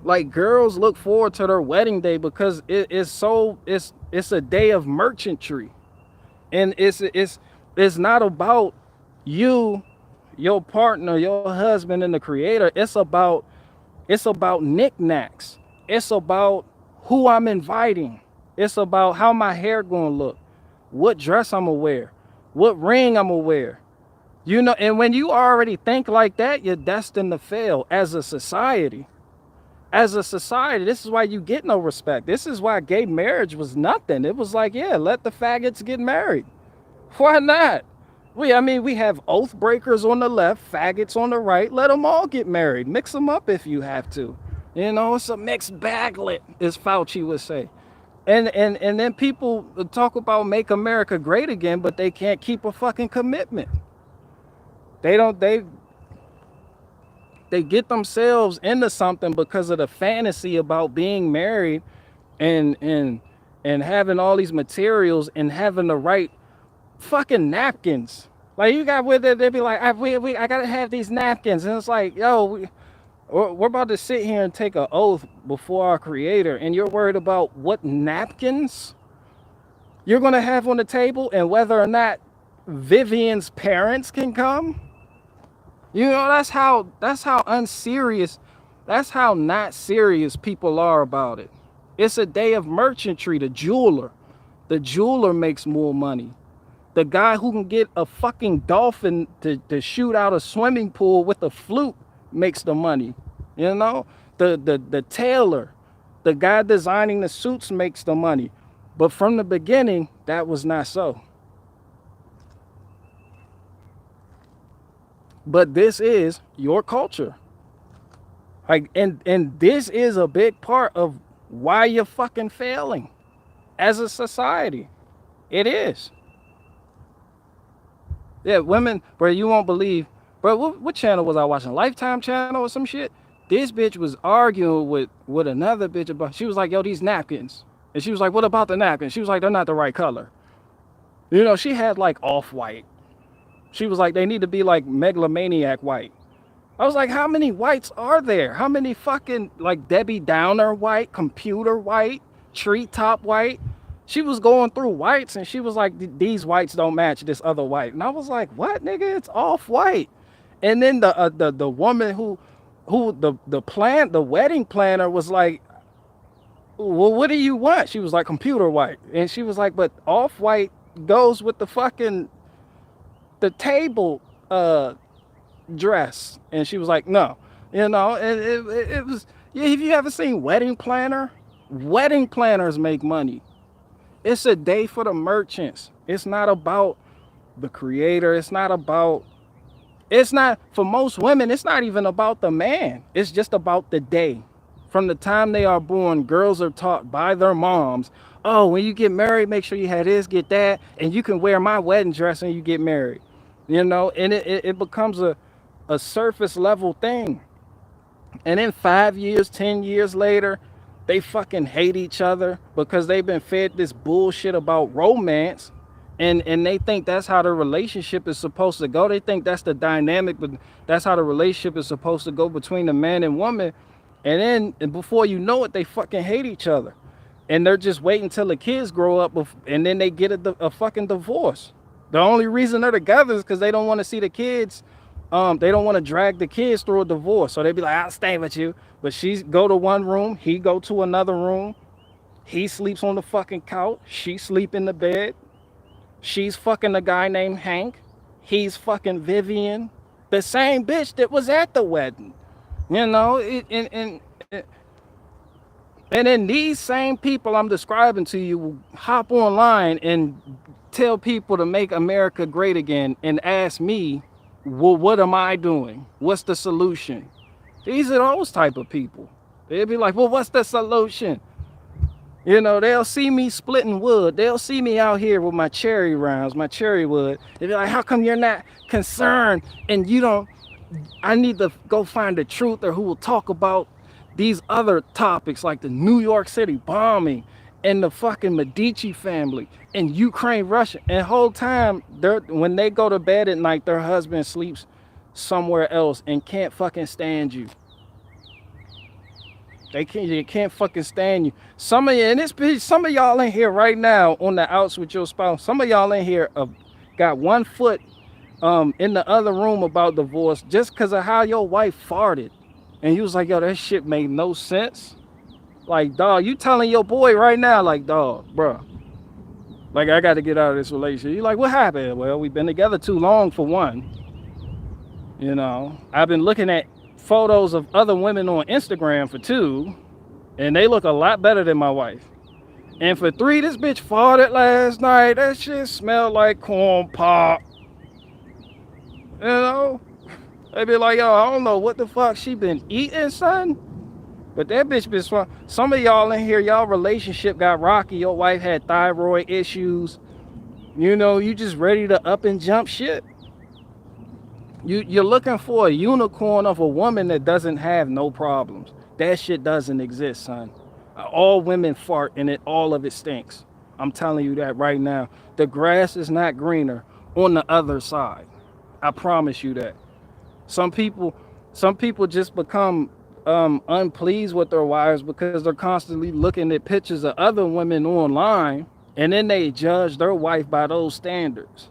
like girls, look forward to their wedding day because it's a day of merchantry. And it's not about you, your partner, your husband, and the creator. It's about knickknacks. It's about who I'm inviting. It's about how my hair gonna look, what dress I'm gonna wear, what ring I'm gonna wear. You know, and when you already think like that, you're destined to fail as a society. As a society, this is why you get no respect. This is why gay marriage was nothing. It was like, yeah, let the faggots get married. Why not? I mean, we have oath breakers on the left, faggots on the right. Let them all get married. Mix them up if you have to. You know, it's a mixed baglet, as Fauci would say. And then people talk about make America great again, but they can't keep a fucking commitment. They don't. They get themselves into something because of the fantasy about being married and having all these materials and having the right fucking napkins. Like you got with it, they be like, I gotta have these napkins, and it's like, yo, we're about to sit here and take an oath before our Creator, and you're worried about what napkins you're gonna have on the table and whether or not Vivian's parents can come. You know, that's how unserious, that's how not serious people are about it. It's a day of merchantry. The jeweler makes more money. The guy who can get a fucking dolphin to shoot out a swimming pool with a flute makes the money. You know, the tailor, the guy designing the suits makes the money. But from the beginning, that was not so. But this is your culture. Like, and this is a big part of why you're fucking failing as a society. It is. Yeah, women, bro, you won't believe. Bro, what channel was I watching? Lifetime channel or some shit? This bitch was arguing with another bitch about, she was like, yo, these napkins. And she was like, what about the napkins? She was like, they're not the right color. You know, she had like off-white. She was like, they need to be like megalomaniac white. I was like, how many whites are there? How many fucking like Debbie Downer white, computer white, treetop white? She was going through whites and she was like, these whites don't match this other white. And I was like, what, nigga? It's off white. And then the woman who the wedding planner was like, well, what do you want? She was like, computer white. And she was like, but off white goes with the fucking the table dress. And she was like, no. You know, and it was, yeah, have you ever seen Wedding Planner? Wedding planners make money. It's a day for the merchants. It's not about the Creator. It's not, for most women, it's not even about the man. It's just about the day. From the time they are born, girls are taught by their moms, oh, when you get married, make sure you have this, get that, and you can wear my wedding dress when you get married. You know, and it becomes a surface level thing. And then 5 years, 10 years later, they fucking hate each other because they've been fed this bullshit about romance. And they think that's how the relationship is supposed to go. They think that's the dynamic, but that's how the relationship is supposed to go between the man and woman. And then before you know it, they fucking hate each other. And they're just waiting till the kids grow up and then they get a fucking divorce. The only reason they're together is because they don't want to see the kids. They don't want to drag the kids through a divorce. So they be like, I'll stay with you. But she go to one room, he go to another room. He sleeps on the fucking couch. She sleep in the bed. She's fucking a guy named Hank. He's fucking Vivian. The same bitch that was at the wedding. You know, and then these same people I'm describing to you will hop online and tell people to make America great again and ask me, well, what am I doing? What's the solution? These are those type of people. They'll be like, well, what's the solution? You know, they'll see me splitting wood. They'll see me out here with my cherry rounds, my cherry wood. They'll be like, how come you're not concerned and you don't, I need to go find the truth, or who will talk about these other topics like the New York City bombing and the fucking Medici family and Ukraine, Russia. And whole time, when they go to bed at night, their husband sleeps somewhere else and can't fucking stand you. They can't fucking stand you. Some of you, and this bitch, some of y'all in here right now on the outs with your spouse. Some of y'all in here got 1 foot in the other room about divorce just because of how your wife farted. And you was like, yo, that shit made no sense. Like, dog, you telling your boy right now, like, dog, bro, like, I got to get out of this relationship. You're like, what happened? Well, we've been together too long, for one. You know, I've been looking at photos of other women on Instagram, for 2, and they look a lot better than my wife. And for 3, this bitch farted last night. That shit smelled like corn pop. You know? They be like, yo, I don't know what the fuck she been eating, son. But that bitch been swung. Some of y'all in here, y'all relationship got rocky. Your wife had thyroid issues. You know, you just ready to up and jump shit. You're looking for a unicorn of a woman that doesn't have no problems. That shit doesn't exist, son. All women fart and all of it stinks. I'm telling you that right now. The grass is not greener on the other side. I promise you that. Some people, some people just become unpleased with their wives because they're constantly looking at pictures of other women online, and then they judge their wife by those standards.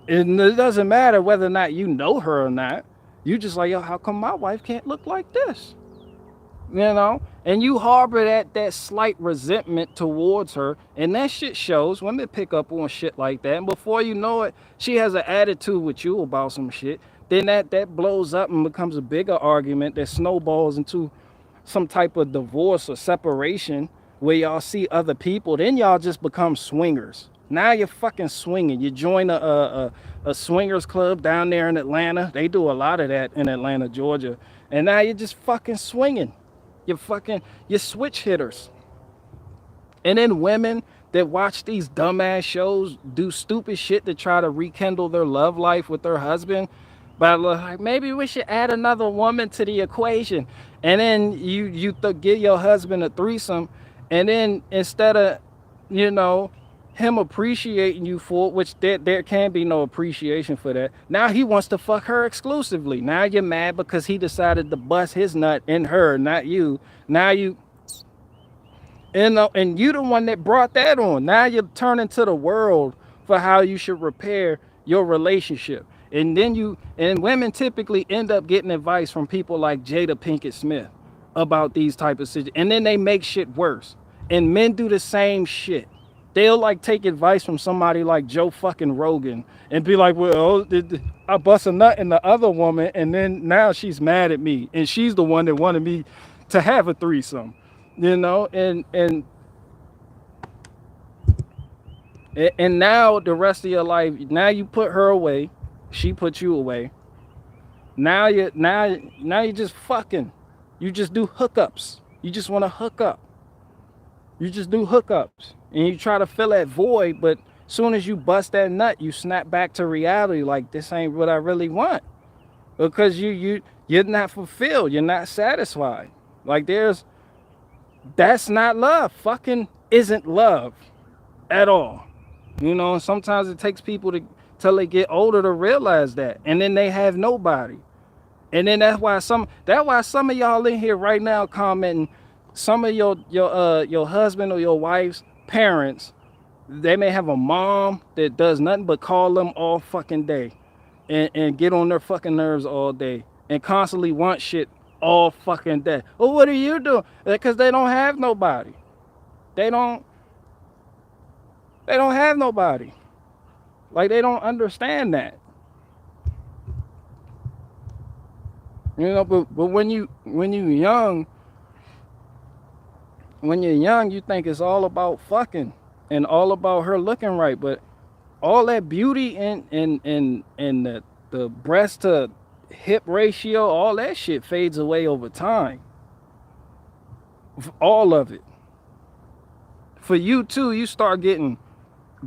And it doesn't matter whether or not you know her or not. You just like, yo, how come my wife can't look like this? You know? And you harbor that slight resentment towards her, and that shit shows. Women pick up on shit like that, and before you know it, she has an attitude with you about some shit. Then that blows up and becomes a bigger argument that snowballs into some type of divorce or separation where y'all see other people. Then y'all just become swingers. Now you're fucking swinging. You join a swingers club down there in Atlanta. They do a lot of that in Atlanta, Georgia. And now you're just fucking swinging. You're switch hitters. And then women that watch these dumbass shows do stupid shit to try to rekindle their love life with their husband. But like, maybe we should add another woman to the equation. And then you give your husband a threesome. And then instead of, you know, him appreciating you for it, which there can be no appreciation for that. Now he wants to fuck her exclusively. Now you're mad because he decided to bust his nut in her, not you. Now you, and you the one that brought that on. Now you're turning to the world for how you should repair your relationship. And then women typically end up getting advice from people like Jada Pinkett Smith about these type of situations. And then they make shit worse. And men do the same shit. They'll like take advice from somebody like Joe fucking Rogan and be like, well, I bust a nut in the other woman, and then now she's mad at me, and she's the one that wanted me to have a threesome, you know, and now the rest of your life, now you put her away, she put you away. Now you just fucking, you just do hookups. You just want to hook up. You just do hookups. And you try to fill that void, but as soon as you bust that nut, you snap back to reality like, this ain't what I really want. Because you're not fulfilled. You're not satisfied. Like that's not love. Fucking isn't love at all. You know, and sometimes it takes people till they get older to realize that. And then they have nobody. And then that's why some of y'all in here right now commenting, some of your husband or your wife's parents, they may have a mom that does nothing but call them all fucking day and get on their fucking nerves all day and constantly want shit all fucking day. Well, what are you doing? Because they don't have nobody. They don't have nobody. Like, they don't understand that. You know, but when you're young, you think it's all about fucking and all about her looking right. But all that beauty and the breast to hip ratio, all that shit fades away over time. All of it. For you too, you start getting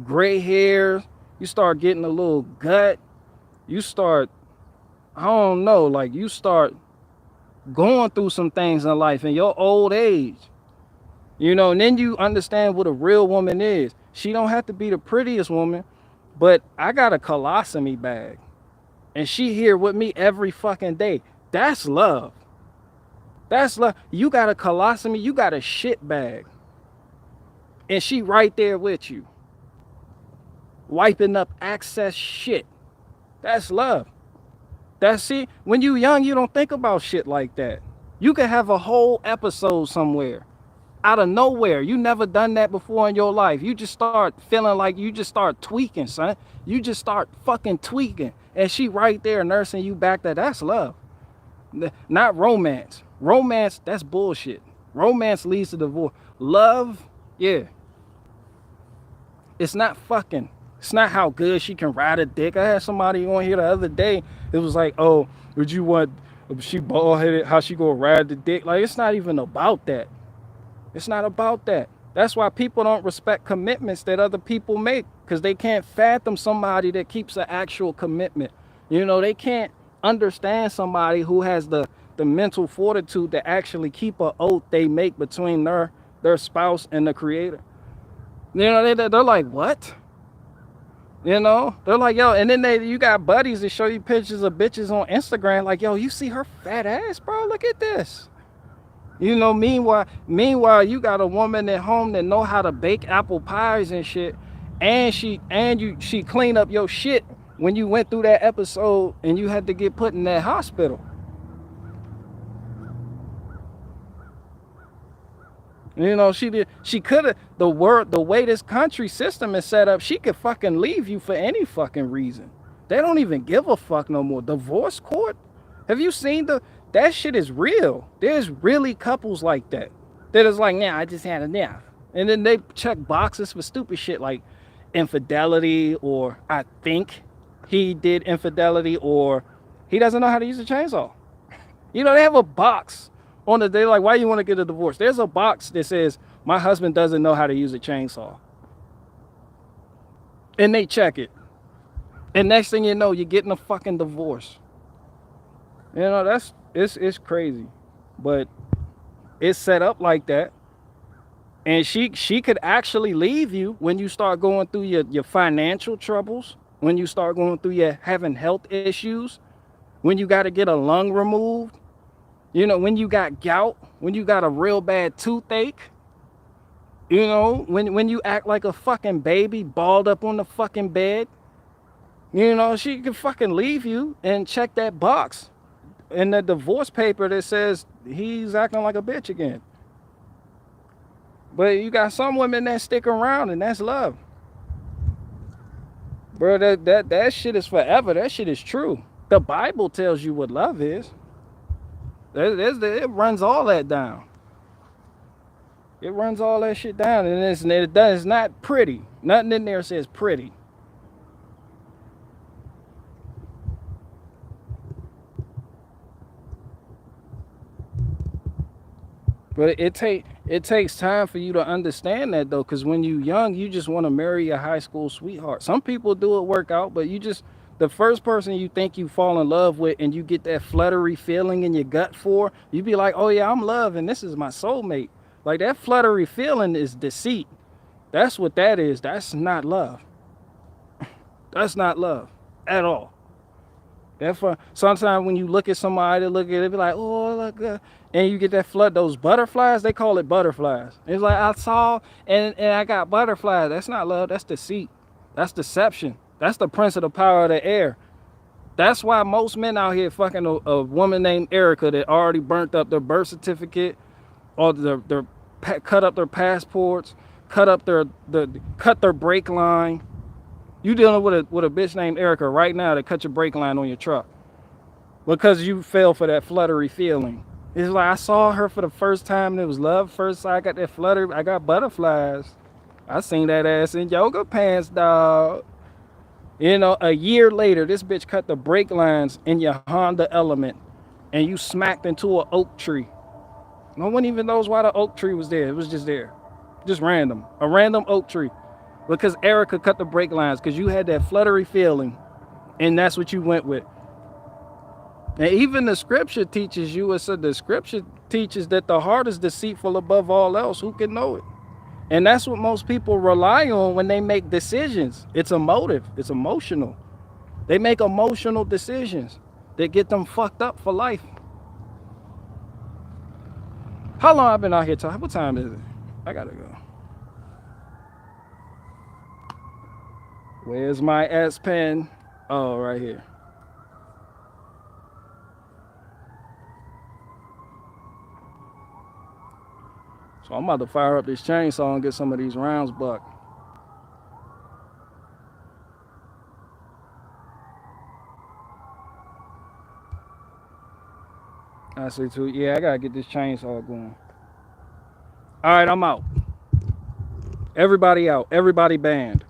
gray hair, you start getting a little gut, you start, I don't know, like you start going through some things in life in your old age. You know, and then you understand what a real woman is. She don't have to be the prettiest woman, but I got a colostomy bag. And she here with me every fucking day. That's love. That's love. You got a colostomy, you got a shit bag. And she right there with you. Wiping up excess shit. That's love. See, when you young, you don't think about shit like that. You can have a whole episode somewhere. Out of nowhere. You never done that before in your life. You just start feeling like you just start tweaking, son. You just start fucking tweaking. And she right there nursing you back there. That's love. Not romance. Romance, that's bullshit. Romance leads to divorce. Love, yeah. It's not fucking. It's not how good she can ride a dick. I had somebody on here the other day. It was like, oh, would you want, she bald headed, how she gonna ride the dick? Like, it's not even about that. It's not about that. That's why people don't respect commitments that other people make, because they can't fathom somebody that keeps an actual commitment. You know, they can't understand somebody who has the mental fortitude to actually keep an oath they make between their spouse and the creator. You know, they're like, what? You know, they're like, yo, and then you got buddies that show you pictures of bitches on Instagram, like, yo, you see her fat ass, bro? Look at this. You know, meanwhile, you got a woman at home that know how to bake apple pies and shit, and she cleaned up your shit when you went through that episode and you had to get put in that hospital. You know, she could have, the way this country system is set up, she could fucking leave you for any fucking reason. They don't even give a fuck no more. Divorce court? Have you seen that shit is real. There's really couples like that. That is like, nah, I just had enough. And then they check boxes for stupid shit like infidelity, or I think he did infidelity, or he doesn't know how to use a chainsaw. You know, they have a box on the day, like, why you want to get a divorce? There's a box that says, my husband doesn't know how to use a chainsaw. And they check it. And next thing you know, you're getting a fucking divorce. You know, it's crazy. But it's set up like that. And she could actually leave you when you start going through your financial troubles, when you start going through your having health issues, when you got to get a lung removed. You know, when you got gout, when you got a real bad toothache, you know, when you act like a fucking baby balled up on the fucking bed, you know, she can fucking leave you and check that box in the divorce paper that says he's acting like a bitch again. But you got some women that stick around, and that's love. Bro, that shit is forever. That shit is true. The Bible tells you what love is. It runs all that down. It runs all that shit down, and it's not pretty. Nothing in there says pretty. But it takes time for you to understand that, though, because when you're young, you just want to marry a high school sweetheart. Some people do it work out, but the first person you think you fall in love with and you get that fluttery feeling in your gut for, you be like, oh yeah, I'm loving, this is my soulmate. Like, that fluttery feeling is deceit. That's what that is. That's not love. That's not love at all. Therefore, sometimes when you look at somebody, they be like, oh, look, and you get that those butterflies, they call it butterflies. It's like, I saw and I got butterflies. That's not love, that's deceit. That's deception. That's the prince of the power of the air. That's why most men out here fucking a woman named Erica that already burnt up their birth certificate, or cut up their passports, cut their brake line. You dealing with a bitch named Erica right now that cut your brake line on your truck because you fell for that fluttery feeling. It's like, I saw her for the first time and it was love first sight. I got that flutter. I got butterflies. I seen that ass in yoga pants, dog. You know, a year later, this bitch cut the brake lines in your Honda Element and you smacked into an oak tree. No one even knows why the oak tree was there. It was just there. Just random. A random oak tree. Because Erica cut the brake lines, because you had that fluttery feeling, and that's what you went with. And even the scripture teaches you, the scripture teaches that the heart is deceitful above all else. Who can know it? And that's what most people rely on when they make decisions. It's a motive. It's emotional. They make emotional decisions that get them fucked up for life. How long I've been out here talking? What time is it? I gotta go. Where's my S Pen? Oh, right here. So I'm about to fire up this chainsaw and get some of these rounds bucked. I see too. Yeah, I gotta get this chainsaw going. All right, I'm out. Everybody out. Everybody banned.